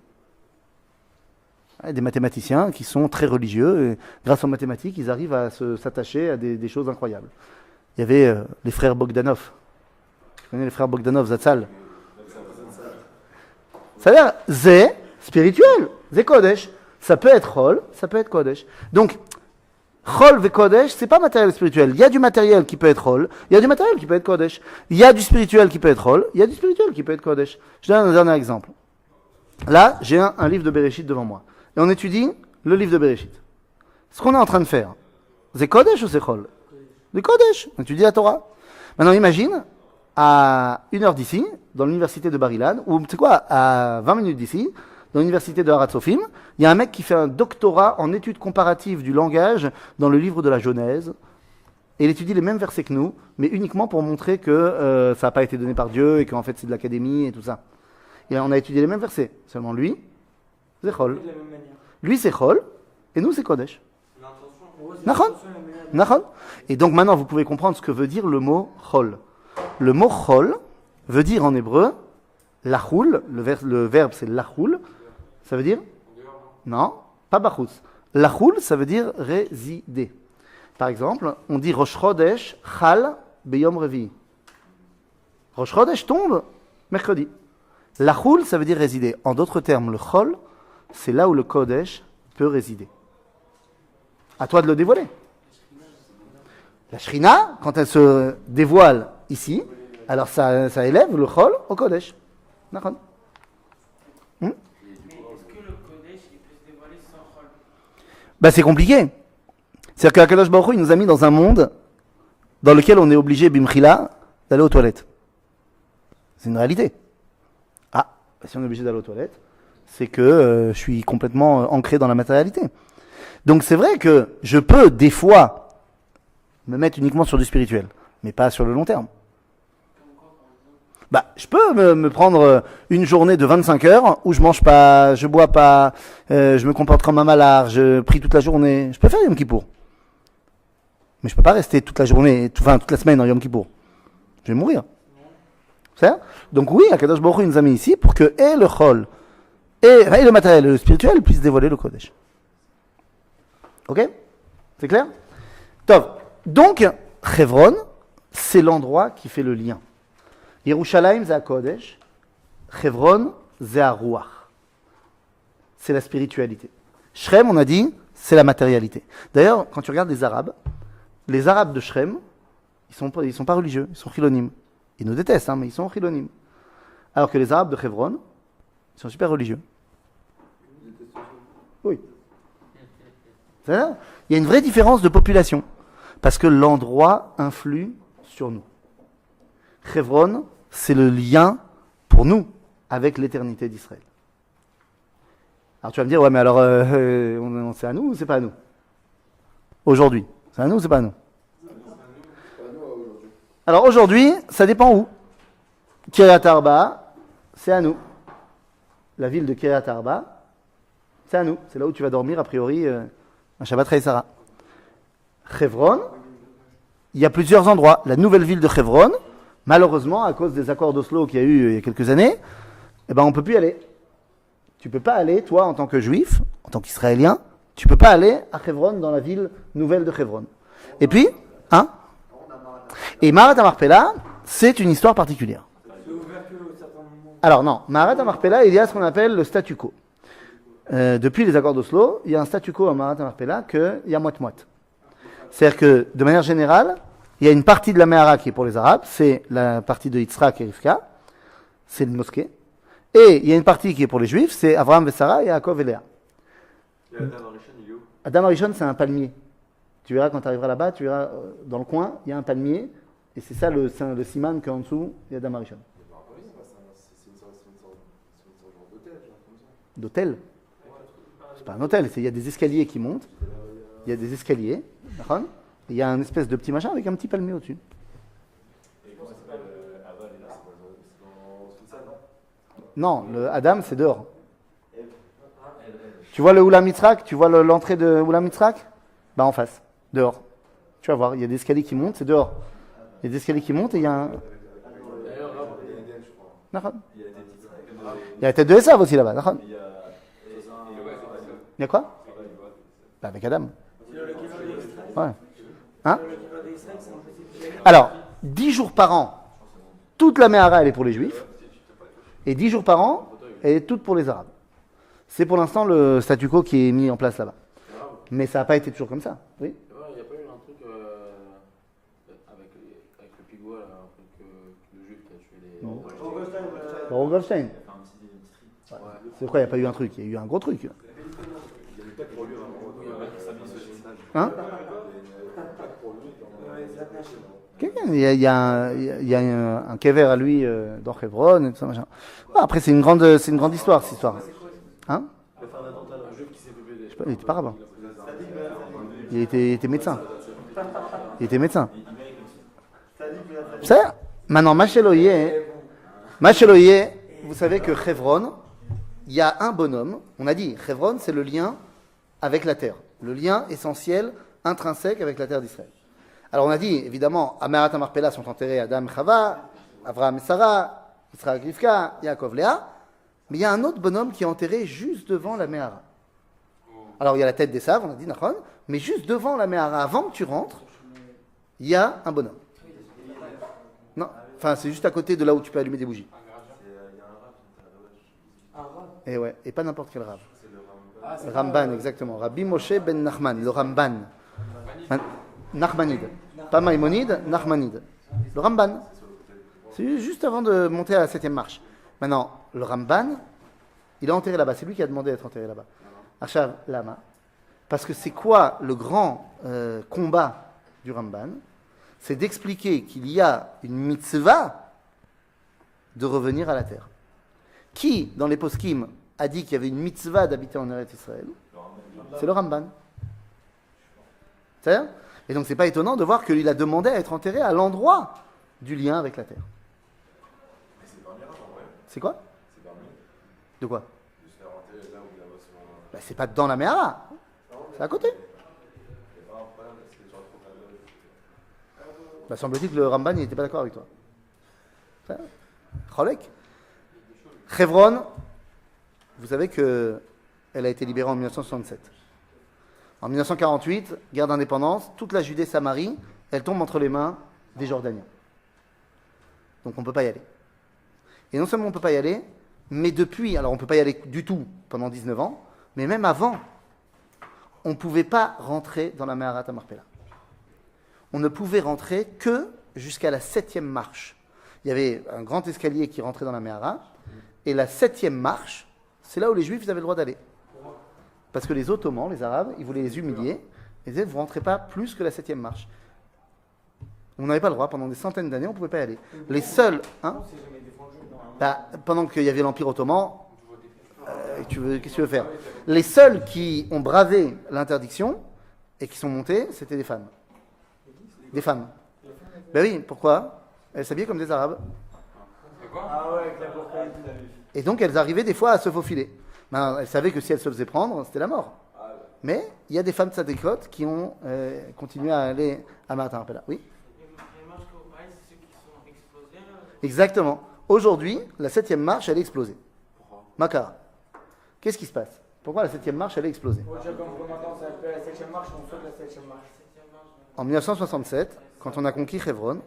Il y a des mathématiciens qui sont très religieux, et grâce aux mathématiques, ils arrivent à s'attacher à des choses incroyables. Il y avait les frères Bogdanov. Tu connais les frères Bogdanov, Zatzal? Ça veut dire, c'est spirituel, c'est Kodesh. Ça peut être Chol, ça peut être Kodesh. Donc, Chol et Kodesh, c'est pas matériel spirituel. Il y a du matériel qui peut être Chol, il y a du matériel qui peut être Kodesh. Il y a du spirituel qui peut être Chol, il y a du spirituel qui peut être Kodesh. Je donne un dernier exemple. Là, j'ai un livre de Bereshit devant moi. Et on étudie le livre de Bereshit. Ce qu'on est en train de faire, c'est Kodesh ou c'est Chol? C'est Kodesh. On étudie la Torah. Maintenant, imagine, à 1 heure d'ici, dans l'université de Bar-Ilan, ou tu sais quoi, à 20 minutes d'ici, dans l'université de Haratzofim, il y a un mec qui fait un doctorat en études comparatives du langage dans le livre de la Genèse. Et il étudie les mêmes versets que nous, mais uniquement pour montrer que ça n'a pas été donné par Dieu et qu'en fait c'est de l'académie et tout ça. Et on a étudié les mêmes versets. Seulement lui, c'est Chol. Lui c'est Chol, et nous c'est Kodesh. Nachon. Nachon. Et donc maintenant vous pouvez comprendre ce que veut dire le mot Chol. Le mot Chol veut dire en hébreu lachoul, le verbe c'est lachoul. Ça veut dire? Non, pas bachutz. Lachul, ça veut dire résider. Par exemple, on dit Rosh Chodesh chal beyom revi. Rosh Chodesh tombe mercredi. Lachul, ça veut dire résider. En d'autres termes, le chol, c'est là où le Kodesh peut résider. À toi de le dévoiler. La Shrina, quand elle se dévoile ici, alors ça élève le chol au Kodesh. D'accord. Mais est-ce que le Kodesh il peut se dévoiler sans Chol? Bah, c'est compliqué. C'est-à-dire que Kadosh Baruch Hu, il nous a mis dans un monde dans lequel on est obligé, bimchila, d'aller aux toilettes. C'est une réalité. Ah, si on est obligé d'aller aux toilettes, c'est que je suis complètement ancré dans la matérialité. Donc c'est vrai que je peux, des fois, me mettre uniquement sur du spirituel, mais pas sur le long terme. Bah, je peux me prendre une journée de 25 heures où je mange pas, je bois pas, je me comporte comme un malard, je prie toute la journée. Je peux faire Yom Kippour. Mais je peux pas rester toute la journée, toute la semaine en Yom Kippour. Je vais mourir. C'est ça? Donc oui, Akadosh Baruch Hu nous a mis ici pour que et le chol, et le matériel et le spirituel puissent dévoiler le Kodesh. Ok? C'est clair? Tov. Donc, Chevron, c'est l'endroit qui fait le lien. Yerushalayim, c'est Kodesh. Chevron, c'est Ruach. C'est la spiritualité. Shrem, on a dit, c'est la matérialité. D'ailleurs, quand tu regardes les Arabes de Shrem, ils sont pas religieux, ils sont chilonim. Ils nous détestent, mais ils sont chilonim. Alors que les Arabes de Chevron, ils sont super religieux. Oui. C'est ça? Il y a une vraie différence de population. Parce que l'endroit influe sur nous. Chevron, c'est le lien pour nous avec l'éternité d'Israël. Alors tu vas me dire, ouais, mais alors, c'est à nous ou c'est pas à nous? Aujourd'hui. C'est à nous ou c'est pas à nous? Alors aujourd'hui, ça dépend où. Kiryat Arba, c'est à nous. La ville de Kiryat Arba, c'est à nous. C'est là où tu vas dormir, a priori, un Shabbat Rei Sarah. Chevron, il y a plusieurs endroits. La nouvelle ville de Chevron, malheureusement, à cause des accords d'Oslo qu'il y a eu il y a quelques années, on ne peut plus y aller. Tu ne peux pas aller, toi, en tant que juif, en tant qu'israélien, tu ne peux pas aller à Chevron, dans la ville nouvelle de Chevron. Et puis, et Maharat HaMarpela, c'est une histoire particulière. Alors non, Maharat HaMarpela, il y a ce qu'on appelle le statu quo. Depuis les accords d'Oslo, il y a un statu quo à Maharat HaMarpela qu'il y a moite-moite. C'est-à-dire que, de manière générale, il y a une partie de la Mehara qui est pour les Arabes, c'est la partie de Yitzhak et Rivka, c'est une mosquée. Et il y a une partie qui est pour les Juifs, c'est Avraham et Sarah et Yaakov et Léa. Et Adam Arishon, il est où? Adam Arishon, c'est un palmier. Tu verras quand tu arriveras là-bas, tu verras dans le coin, il y a un palmier, et c'est ça le siman qu'en dessous, il y a Adam Arishon. C'est une sorte d'hôtel, genre comme ça. D'hôtel? C'est pas un hôtel, il y a des escaliers qui montent, il y a des escaliers, d'accord? Il y a un espèce de petit machin avec un petit palmier au-dessus. Et comment ça s'appelle Aval et là, c'est dans tout ça, non? Non, le Adam, c'est dehors. Tu vois le Oulam Yitzhak? Tu vois l'entrée de Oulam Yitzhak? Bah en face, dehors. Tu vas voir, il y a des escaliers qui montent, c'est dehors. Il y a des escaliers qui montent et il y a un... D'ailleurs, là, il y a Eden, je crois. D'accord. Il y a la tête d'Israël. Il y a la tête de Esav aussi là-bas, d'accord. Il y a. Il y a quoi? Bah avec Adam. Ouais. Hein? Alors, 10 jours par an, toute la Mehara, elle est pour les Juifs. Et 10 jours par an, elle est toute pour les Arabes. C'est pour l'instant le statu quo qui est mis en place là-bas. Mais ça n'a pas été toujours comme ça. Oui. Il n'y a pas eu un truc avec le Pigouat, là, un truc que le juif qui a tué les. Non. Pour Goldstein. C'est quoi, il n'y a pas eu un truc? Il y a eu un gros truc. Hein? Il y a un kever à lui dans Hebron et tout ça, machin. Ah, après, c'est une grande histoire, cette histoire. Hein? Je sais pas, il était pas rabbin. Il était médecin. Il était médecin. Ça, maintenant, Macheloye, vous savez que Hebron, il y a un bonhomme. On a dit, Hebron, c'est le lien avec la terre. Le lien essentiel, intrinsèque avec la terre d'Israël. Alors on a dit, évidemment, à Maharat HaMarpela sont enterrés Adam et Chava, Avraham et Sarah, Yitzhak et Rivka, Yaakov, Léa, mais il y a un autre bonhomme qui est enterré juste devant la Mehara. Alors il y a la tête des saves, on a dit, Nachon, mais juste devant la Mehara, avant que tu rentres, il y a un bonhomme. Non, enfin c'est juste à côté de là où tu peux allumer des bougies. Il y a un rap qui est à la Ah, ouais. Et ouais, et pas n'importe quel rave. c'est le Ramban. Ah, c'est Ramban, exactement. Rabbi Moshe ben Nachman, le Ramban. Nachmanide. Pas Maïmonide, Nachmanide. Le Ramban. C'est juste avant de monter à la 7e marche. Maintenant, le Ramban, il est enterré là-bas. C'est lui qui a demandé d'être enterré là-bas. Achav Lama. Parce que c'est quoi le grand combat du Ramban? C'est d'expliquer qu'il y a une mitzvah de revenir à la terre. Qui, dans les poskim, a dit qu'il y avait une mitzvah d'habiter en Eretz Israël? C'est le Ramban. C'est-à-dire? Et donc c'est pas étonnant de voir qu'il a demandé à être enterré à l'endroit du lien avec la terre. Mais c'est pas bien, en vrai. C'est quoi? C'est pas mieux De quoi? de se faire enterrer là où il y a son. Bah, c'est pas dans la Mehara, c'est à côté. Il n'y a pas un problème parce que tu retrouves la gueule. Bah, semble-t-il que le Ramban n'était pas d'accord avec toi. Ça, Cholek. Chevron, vous savez qu'elle a été libérée en 1967. En 1948, guerre d'indépendance, toute la Judée-Samarie, elle tombe entre les mains des Jordaniens. Donc on ne peut pas y aller. Et non seulement on ne peut pas y aller, mais depuis, alors on ne peut pas y aller du tout pendant 19 ans, mais même avant, on ne pouvait pas rentrer dans la Meharat HaMarpela. On ne pouvait rentrer que jusqu'à la 7e marche. Il y avait un grand escalier qui rentrait dans la Mehara, et la 7e marche, c'est là où les Juifs avaient le droit d'aller. Parce que les Ottomans, les Arabes, ils voulaient les humilier, et disaient, vous ne rentrez pas plus que la 7e marche. On n'avait pas le droit, pendant des centaines d'années, on ne pouvait pas y aller. Les seuls, hein, C'est jamais défendu, normalement. bah, pendant qu'il y avait l'Empire Ottoman, qu'est-ce que tu veux faire? Les seuls qui ont bravé l'interdiction, et qui sont montés, c'était des femmes. Des femmes. Ben oui, pourquoi? Elles s'habillaient comme des Arabes. Ah ouais, avec la burqa et tout. Et donc elles arrivaient des fois à se faufiler. Maintenant, elles savaient que si elles se faisaient prendre, c'était la mort. Mais il y a des femmes de Sadekot qui ont continué à aller à Meharat HaMarpela. Oui, Les marches que vous parlez, c'est ceux qui sont explosés là? exactement. Aujourd'hui, la 7e marche, elle est explosée. Makara. Qu'est-ce qui se passe? Pourquoi la 7e marche, elle est explosée? Au Japon, commandant, ça s'appelle la 7e marche, on saute la 7e marche. En 1967, quand on a conquis Hebron,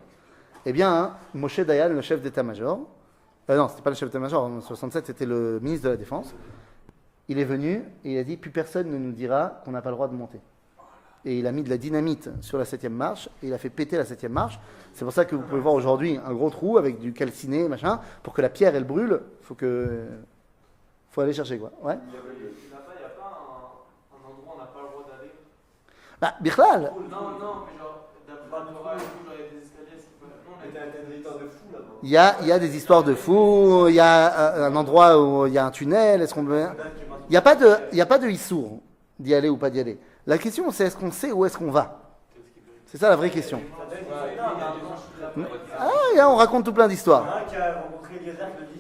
eh bien, Moshe Dayan, le chef d'état-major, non, c'était pas le chef d'état-major, en 1967, c'était le ministre de la Défense, il est venu et il a dit, plus personne ne nous dira qu'on n'a pas le droit de monter. Et il a mis de la dynamite sur la 7e marche, et il a fait péter la 7e marche. C'est pour ça que vous pouvez voir aujourd'hui un gros trou avec du calciné, machin, pour que la pierre, elle brûle, faut aller chercher, quoi. Ouais. Il n'y a pas un endroit où on n'a pas le droit d'aller. Bah, Bichlal, Non, mais genre, d'après le Torah et tout, genre, il y a des escaliers, ce qui peut. Non, Mais t'as des histoires de fous là-bas. il y a des histoires de fous, il y a un endroit où il y a un tunnel, est-ce qu'on peut... Il n'y a pas de Issour d'y aller ou pas d'y aller. La question, c'est est-ce qu'on sait où est-ce qu'on va? C'est ça la vraie question. Ah, on raconte tout plein d'histoires. Un qui a rencontré Eliezer qui le dit.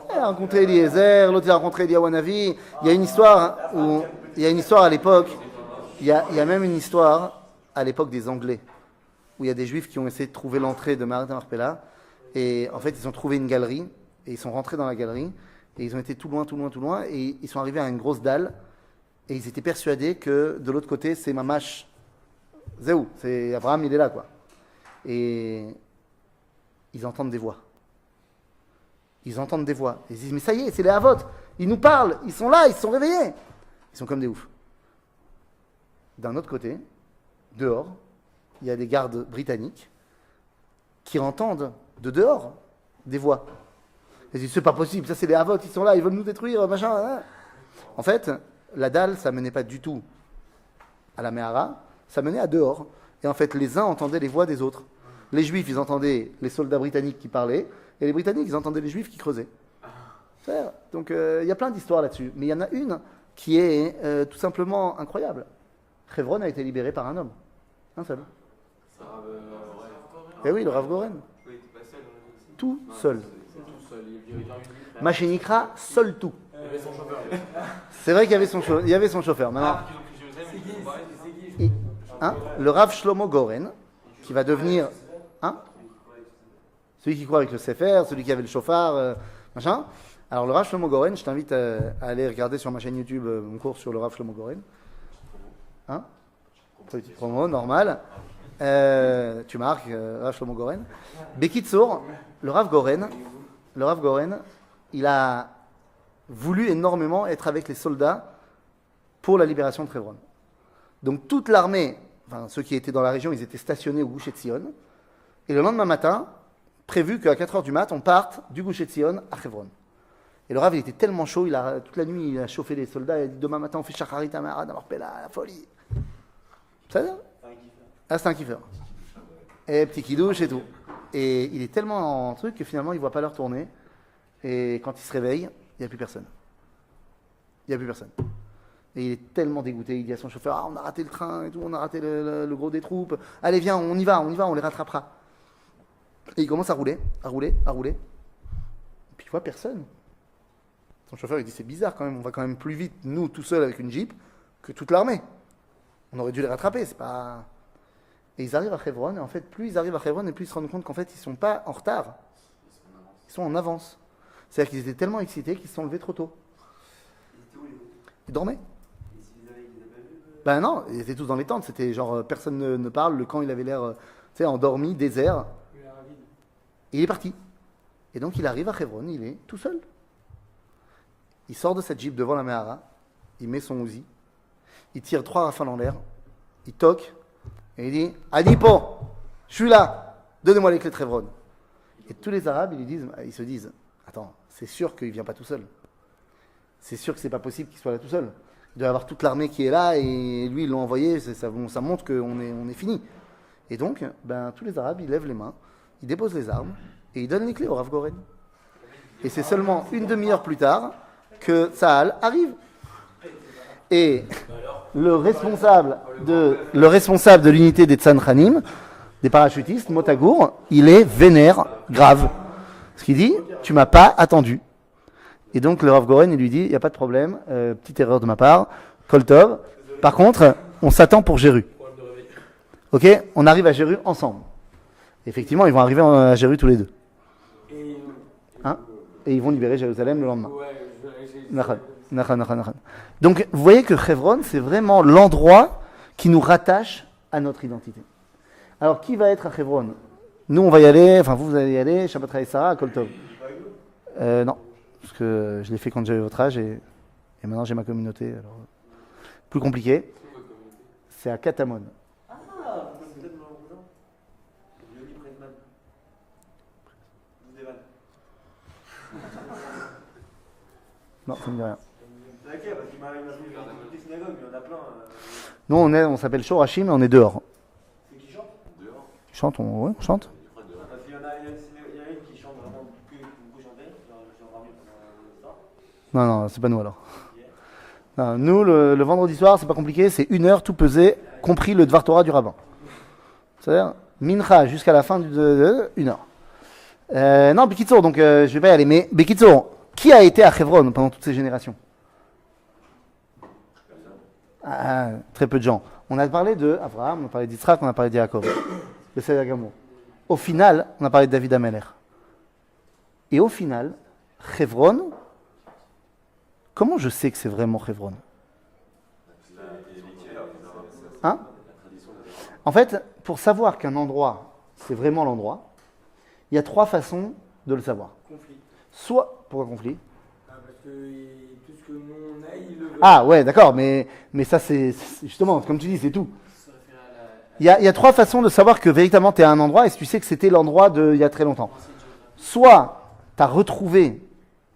Il a rencontré Eliezer, l'autre il a rencontré Eliyahu Hanavi. Il y a une histoire à l'époque, il y a même une histoire à l'époque des Anglais, où il y a des Juifs qui ont essayé de trouver l'entrée de Meharat HaMarpela, et en fait ils ont trouvé une galerie, et ils sont rentrés dans la galerie, et ils ont été tout loin, et ils sont arrivés à une grosse dalle, et ils étaient persuadés que de l'autre côté c'est Mamash, Zéou, c'est Abraham, il est là quoi. Et ils entendent des voix. Ils entendent des voix. Ils se disent, mais ça y est, c'est les Havot. Ils nous parlent. Ils sont là, ils se sont réveillés. Ils sont comme des oufs. D'un autre côté, dehors, il y a des gardes britanniques qui entendent de dehors des voix. Ils disent, c'est pas possible, ça c'est les Havot, ils sont là, ils veulent nous détruire, machin. Hein. En fait, la dalle, ça menait pas du tout à la Mehara, ça menait à dehors. Et en fait, les uns entendaient les voix des autres. Les Juifs, ils entendaient les soldats britanniques qui parlaient, et les Britanniques, ils entendaient les Juifs qui creusaient. Donc, il y a plein d'histoires là-dessus. Mais il y en a une qui est tout simplement incroyable. Hebron a été libéré par un homme. Un seul. Eh oui, le Rav Goren. Oui, t'es pas seul, on a dit aussi. Tout seul. Tout seul, il y avait un usine. Machinikra, seul tout. Il y avait son chauffeur. C'est vrai qu'il y avait son chauffeur. Maintenant, hein, le Rav Shlomo Goren, qui va devenir... Hein, celui qui croit avec le Sefer, celui qui avait le chauffard, machin. Alors le Rav Shlomo Goren, je t'invite à aller regarder sur ma chaîne YouTube mon cours sur le Rav Shlomo Goren. Hein? Petit promo, normal. Tu marques, Rav Shlomo Goren. Bekitsour, le Rav Goren, il a voulu énormément être avec les soldats pour la libération de Hebron. Donc toute l'armée, enfin ceux qui étaient dans la région, ils étaient stationnés au Gush Etzion. Et le lendemain matin, prévu qu'à 4h du mat, on parte du Gush Etzion à Hebron. Et le Rav, il était tellement chaud, toute la nuit, il a chauffé les soldats, il a dit demain matin, on fait Shacharit Amara, Marpella, la folie. Ça va? Ah, c'est un kiffeur. Et petit kidouche et tout. Et il est tellement en truc que finalement, il ne voit pas l'heure tourner. Et quand il se réveille, il n'y a plus personne. Il n'y a plus personne. Et il est tellement dégoûté, il dit à son chauffeur, ah, on a raté le train et tout, on a raté le gros des troupes. Allez, viens, on y va, on les rattrapera. Et il commence à rouler. Et puis il voit personne. Son chauffeur, il dit, c'est bizarre quand même, on va quand même plus vite, nous, tout seuls avec une Jeep, que toute l'armée. On aurait dû les rattraper, c'est pas... Et ils arrivent à Hebron, et en fait, plus ils arrivent à Hebron, et plus ils se rendent compte qu'en fait, ils ne sont pas en retard. Ils sont en avance. C'est-à-dire qu'ils étaient tellement excités qu'ils se sont levés trop tôt. Ils dormaient. Ben non, ils étaient tous dans les tentes. C'était genre, personne ne parle. Le camp, il avait l'air, endormi, désert. Et il est parti. Et donc, il arrive à Hebron, il est tout seul. Il sort de sa Jeep devant la Mehara, il met son Uzi, il tire 3 rafales en l'air, il toque, et il dit « Adipo, je suis là, donnez-moi les clés de Hebron ». Et tous les Arabes, ils se disent « Attends, c'est sûr qu'il ne vient pas tout seul. C'est sûr que c'est pas possible qu'il soit là tout seul. Il doit y avoir toute l'armée qui est là, et lui, ils l'ont envoyé, ça montre qu'on est fini. » Et donc, tous les Arabes, ils lèvent les mains, ils déposent les armes, et ils donnent les clés au Rav Goren. Et c'est seulement une demi-heure plus tard que Tsahal arrive. Et le responsable de l'unité des Tzanchanim, des parachutistes, Motagour, il est vénère, grave. Ce qu'il dit, tu m'as pas attendu. Et donc le Rav Goren, il lui dit, il n'y a pas de problème, petite erreur de ma part, Koltov. Par contre, on s'attend pour Jéru. Ok, on arrive à Jéru ensemble. Effectivement, ils vont arriver à Jéru tous les deux. Hein? Et ils vont libérer Jérusalem le lendemain. Nachan. Donc, vous voyez que Hebron, c'est vraiment l'endroit qui nous rattache à notre identité. Alors, qui va être à Hebron? Nous, on va y aller, enfin, vous allez y aller, Shabbat Chai Sarah, à Koltov. Non, parce que je l'ai fait quand j'avais votre âge et maintenant j'ai ma communauté. Alors, plus compliqué. C'est à Katamon. Ah, c'est peut-être mon cousin. Yoni Presman. Non, ça ne me dit rien. C'est ok, parce qu'il m'a fait une petite synagogue, mais il y en a plein. Nous, on s'appelle Shorashim et on est dehors. C'est qui chante Dehors. Chante, on chante. Parce qu'il y en a une qui chante vraiment beaucoup chanter. J'ai entendu pendant ça. Non, c'est pas nous alors. Non, nous, le vendredi soir, c'est pas compliqué, c'est 1 heure tout pesé, compris le Dvar Torah du rabbin. C'est-à-dire, Mincha jusqu'à la fin de 1 heure. Non, Bekitsour, donc je vais pas y aller, mais Bekitsour, qui a été à Hebron pendant toutes ces générations? Très peu de gens. On a parlé de Abraham, on a parlé d'Yitzhak, on a parlé d'Yaakov. Le Seder Gamour. Au final, on a parlé de David Ameler. Et au final, Hebron, comment je sais que c'est vraiment Hebron? Hein? En fait, pour savoir qu'un endroit, c'est vraiment l'endroit, il y a 3 façons de le savoir. Conflit. Soit, pourquoi conflit? Parce que tout ce que nous on a, ils le veulent. Ah ouais, d'accord, mais ça c'est justement, comme tu dis, c'est tout. Il y a 3 façons de savoir que véritablement tu es à un endroit et si tu sais que c'était l'endroit il y a très longtemps. Soit tu as retrouvé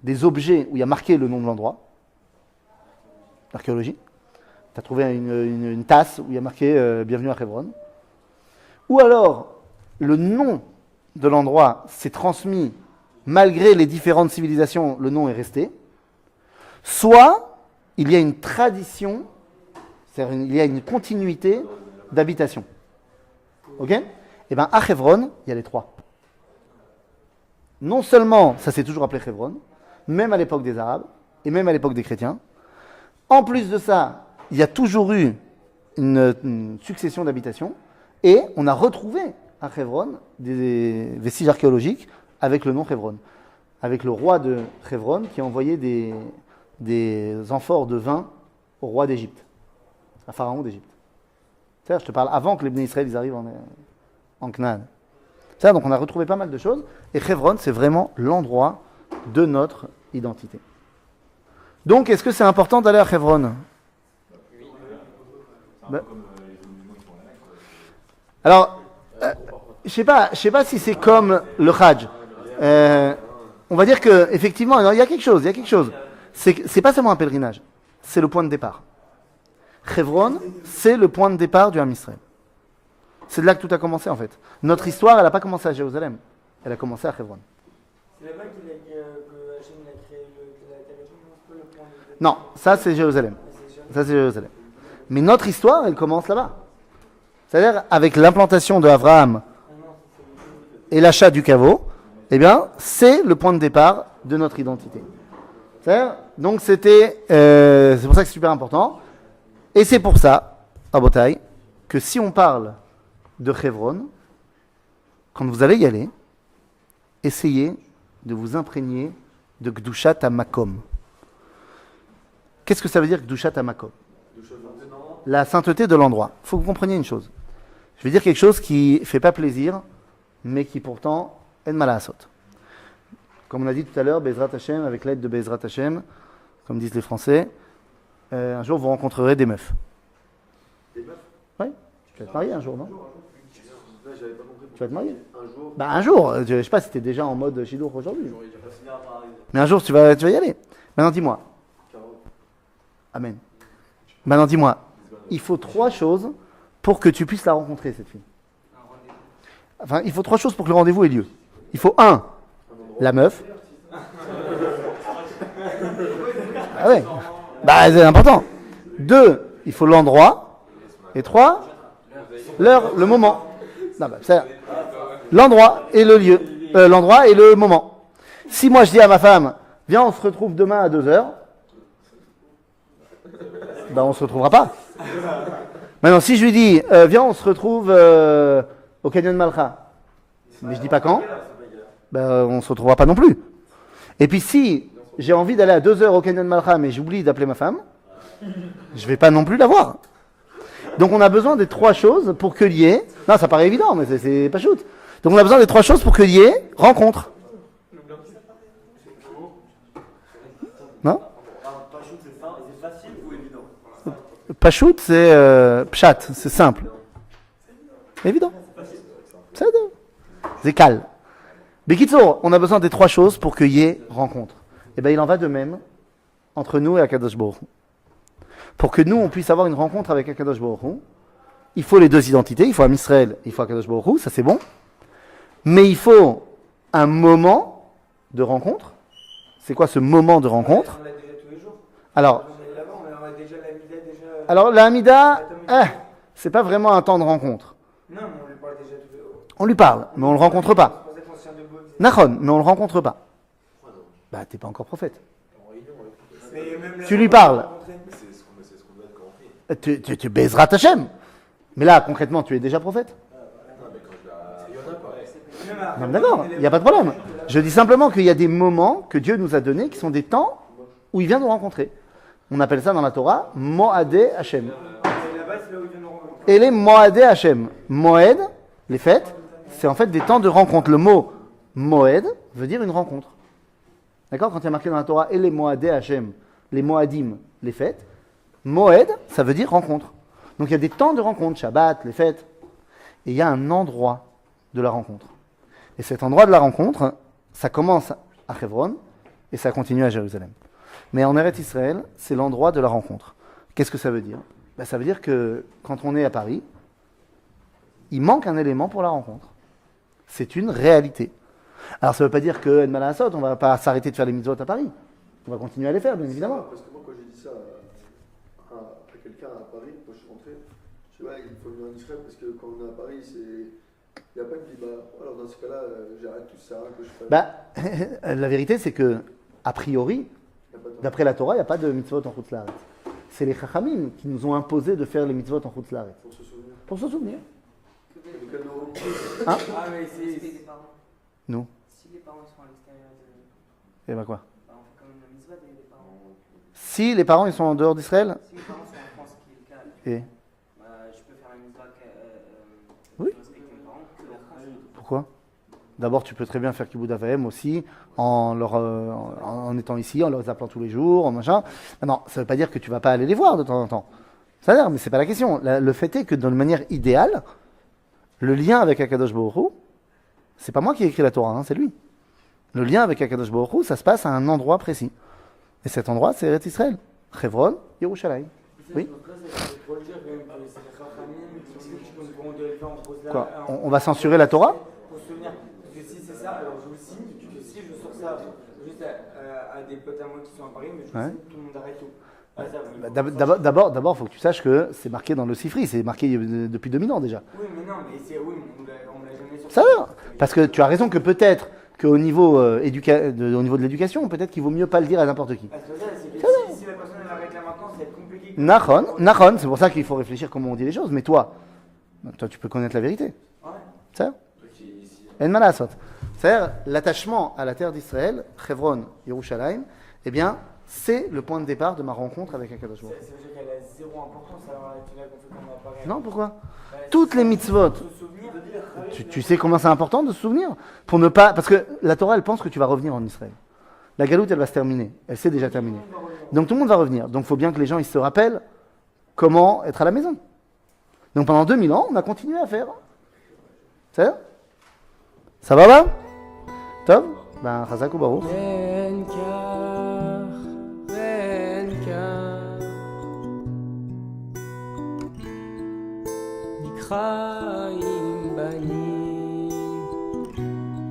des objets où il y a marqué le nom de l'endroit, l'archéologie. Tu as trouvé une tasse où il y a marqué Bienvenue à Hebron. Ou alors, le nom de l'endroit s'est transmis malgré les différentes civilisations, le nom est resté. Soit, il y a une tradition, c'est-à-dire il y a une continuité d'habitation. Ok? Et bien, à Hebron, il y a les 3. Non seulement, ça s'est toujours appelé Hebron, même à l'époque des Arabes, et même à l'époque des chrétiens. En plus de ça, il y a toujours eu une succession d'habitations, et on a retrouvé à Hebron des vestiges archéologiques avec le nom Hebron, avec le roi de Hebron qui a envoyé des amphores de vin au roi d'Égypte, à Pharaon d'Égypte. C'est-à-dire, je te parle avant que les Bnei Israël ils arrivent en Canaan. C'est-à-dire, donc on a retrouvé pas mal de choses. Et Hebron, c'est vraiment l'endroit de notre identité. Donc, est-ce que c'est important d'aller à Hebron? Ben, alors, je sais pas si c'est comme le Hajj. On va dire que effectivement, il y a quelque chose. C'est pas seulement un pèlerinage, c'est le point de départ. Hebron, c'est le point de départ du Ham Israël. C'est de là que tout a commencé en fait. Notre histoire, elle n'a pas commencé à Jérusalem, elle a commencé à Hebron. C'est là-bas que Hachem a créé la Terre, le point de... Non, ça c'est Jérusalem. Mais notre histoire, elle commence là-bas. C'est-à-dire avec l'implantation de Abraham et l'achat du caveau, eh bien, c'est le point de départ de notre identité. C'est-à-dire, donc c'est pour ça que c'est super important. Et c'est pour ça, à Botaï, que si on parle de Hebron, quand vous allez y aller, essayez de vous imprégner de Gdushat HaMakom. Qu'est-ce que ça veut dire Gdushat HaMakom? La sainteté de l'endroit. Il faut que vous compreniez une chose. Je vais dire quelque chose qui ne fait pas plaisir, mais qui pourtant est mal à sauter. Comme on a dit tout à l'heure, Bezrat Hashem, avec l'aide de Bezrat Hashem, comme disent les Français, un jour vous rencontrerez des meufs. Des meufs? Oui. Tu vas te marier un jour, non? Là, j'avais pas compris. Tu vas te marier? Un jour. Bah un jour, je ne sais pas si tu es déjà en mode Shidour aujourd'hui. J'aurais déjà fini par arriver. Mais un jour tu vas y aller. Maintenant dis-moi. Amen. Maintenant dis-moi. Il faut 3 choses pour que tu puisses la rencontrer, cette fille. Enfin, il faut 3 choses pour que le rendez-vous ait lieu. Il faut 1, la meuf. Ah ouais. Bah c'est important. 2, il faut l'endroit. Et 3, l'heure, le moment. Non, bah, c'est l'endroit et le lieu. L'endroit et le moment. Si moi je dis à ma femme, viens on se retrouve demain à 2h, ben on se retrouvera pas. Maintenant si je lui dis, viens on se retrouve au Canyon Malcha, mais je dis pas quand, ben on se retrouvera pas non plus. Et puis si j'ai envie d'aller à 2h au Canyon Malcha, mais j'oublie d'appeler ma femme, je vais pas non plus la voir. Donc on a besoin des 3 choses pour qu'il y ait... Non, ça paraît évident, mais c'est pas shoot. Donc on a besoin des 3 choses pour qu'il y ait rencontre. Non? C'est facile ou évident? Pachout, c'est pchat, c'est simple. Évident. C'est calme. Bekitsour, on a besoin des 3 choses pour qu'il y ait rencontre. Et bien il en va de même entre nous et Akadosh Baruch Hu. Pour que nous, on puisse avoir une rencontre avec Akadosh Baruch Hu, il faut les 2 identités, il faut Am Israël, il faut Akadosh Baruch Hu, ça c'est bon. Mais il faut un moment de rencontre. C'est quoi ce moment de rencontre? On l'a déjà tous les jours. Alors, On est là-bas, on a déjà la Mida, déjà... alors la Hamida, c'est pas vraiment un temps de rencontre. Non, mais on lui parle déjà tous les jours. On lui parle, mais on le rencontre pas. C'est pour ça qu'on se tient debout. Nachon, mais on le rencontre pas. Bah, t'es pas encore prophète. Mais même là, Tu lui parles. C'est ce qu'on doit être quand on fait. Tu baiseras ta Hashem. Mais là, concrètement, tu es déjà prophète. Non, mais quand je la. Il y en a pas. Non, mais d'accord, il n'y a pas de problème. Je dis simplement qu'il y a des moments que Dieu nous a donnés qui sont des temps où il vient nous rencontrer. On appelle ça dans la Torah Moadé Hashem. là-bas, c'est là où il vient nous rencontrer. Et les Moadé Hashem. Moed, les fêtes, c'est en fait des temps de rencontre. Le mot Moed veut dire une rencontre. D'accord? Quand il y a marqué dans la Torah, et les Moadé Hashem, les Moadim, les fêtes, Moed, ça veut dire rencontre. Donc il y a des temps de rencontre, Shabbat, les fêtes. Et il y a un endroit de la rencontre. Et cet endroit de la rencontre, ça commence à Hebron et ça continue à Jérusalem. Mais en Eretz Israël, c'est l'endroit de la rencontre. Qu'est-ce que ça veut dire? Ben, ça veut dire que quand on est à Paris, il manque un élément pour la rencontre. C'est une réalité. Alors ça ne veut pas dire que Edman Asot, on ne va pas s'arrêter de faire les mitzvot à Paris. On va continuer à les faire, bien évidemment. Parce que moi, quand j'ai dit ça à quelqu'un à Paris, quand je suis rentré, je dis ouais, il faut venir en Israël parce que quand on est à Paris, c'est. Il n'y a pas qui dit bah, alors dans ce cas-là, j'arrête tout ça, que je fais. Bah, la vérité, c'est que, a priori, d'après la Torah, il n'y a pas de mitzvot en Chutz Laaretz. C'est les Chachamim qui nous ont imposé de faire les mitzvot en Chutz Laaretz. Pour se souvenir. Pour se souvenir. Ah, mais c'est... Nous. Si les parents sont à l'extérieur Et bah quoi? on fait quand même la mitzvah des parents. Si les parents ils sont en dehors d'Israël, Si les parents sont en France, qui est le cas, et je peux faire la mitzvah Oui. respecter les parents que la France. Pourquoi? D'abord, tu peux très bien faire Kibbutz Avayem aussi en étant ici, en les appelant tous les jours, en machin. Non, ça ne veut pas dire que tu vas pas aller les voir de temps en temps. Ça a l'air, mais c'est pas la question. Le fait est que d'une manière idéale, le lien avec Akadosh Baruch Hu, c'est pas moi qui ai écrit la Torah, hein, c'est lui. Le lien avec Akadosh Baruch Hu, ça se passe à un endroit précis. Et cet endroit, c'est Eretz Israël. Hebron, Yerushalayim. Oui. Quoi? On va censurer la Torah? Pour se souvenir, parce que si c'est ça, alors je vous le signe, que si je sors ça juste à des potes à moi qui sont à Paris, mais je vous Ouais. signe, tout le monde arrête tout. Ah, ça, D'abord, il faut que tu saches que c'est marqué dans le Sifri, c'est marqué depuis 2000 ans déjà. Oui, mais non, mais c'est oui, mais on l'a jamais sorti. Ça va. Parce que tu as raison que peut-être qu'au niveau, au niveau de l'éducation, peut-être qu'il vaut mieux pas le dire à n'importe qui. Ah, c'est ça, c'est que si la personne elle arrête là maintenant, ça va être compliqué. Nahon, c'est pour ça qu'il faut réfléchir comment on dit les choses. Mais toi, tu peux connaître la vérité. Ouais. Ça En malasot. C'est-à-dire, l'attachement à la terre d'Israël, Hebron, Yerushalayim, eh bien, c'est le point de départ de ma rencontre avec Akadosh Baruch Hu. Ça veut dire qu'elle a zéro importance alors là qu'on fait comme à Paris. Non, pourquoi? Toutes les mitzvot. Se souvenir de dire. Tu sais combien c'est important de se souvenir pour ne pas, parce que la Torah, elle pense que tu vas revenir en Israël. La galoute, elle va se terminer. Elle s'est déjà terminée. Donc tout le monde va revenir. Donc il faut bien que les gens ils se rappellent comment être à la maison. Donc pendant 2000 ans, on a continué à faire. Ça va là? Top? Ben, Chazak ou Baruch. בין כך בין כך נקרא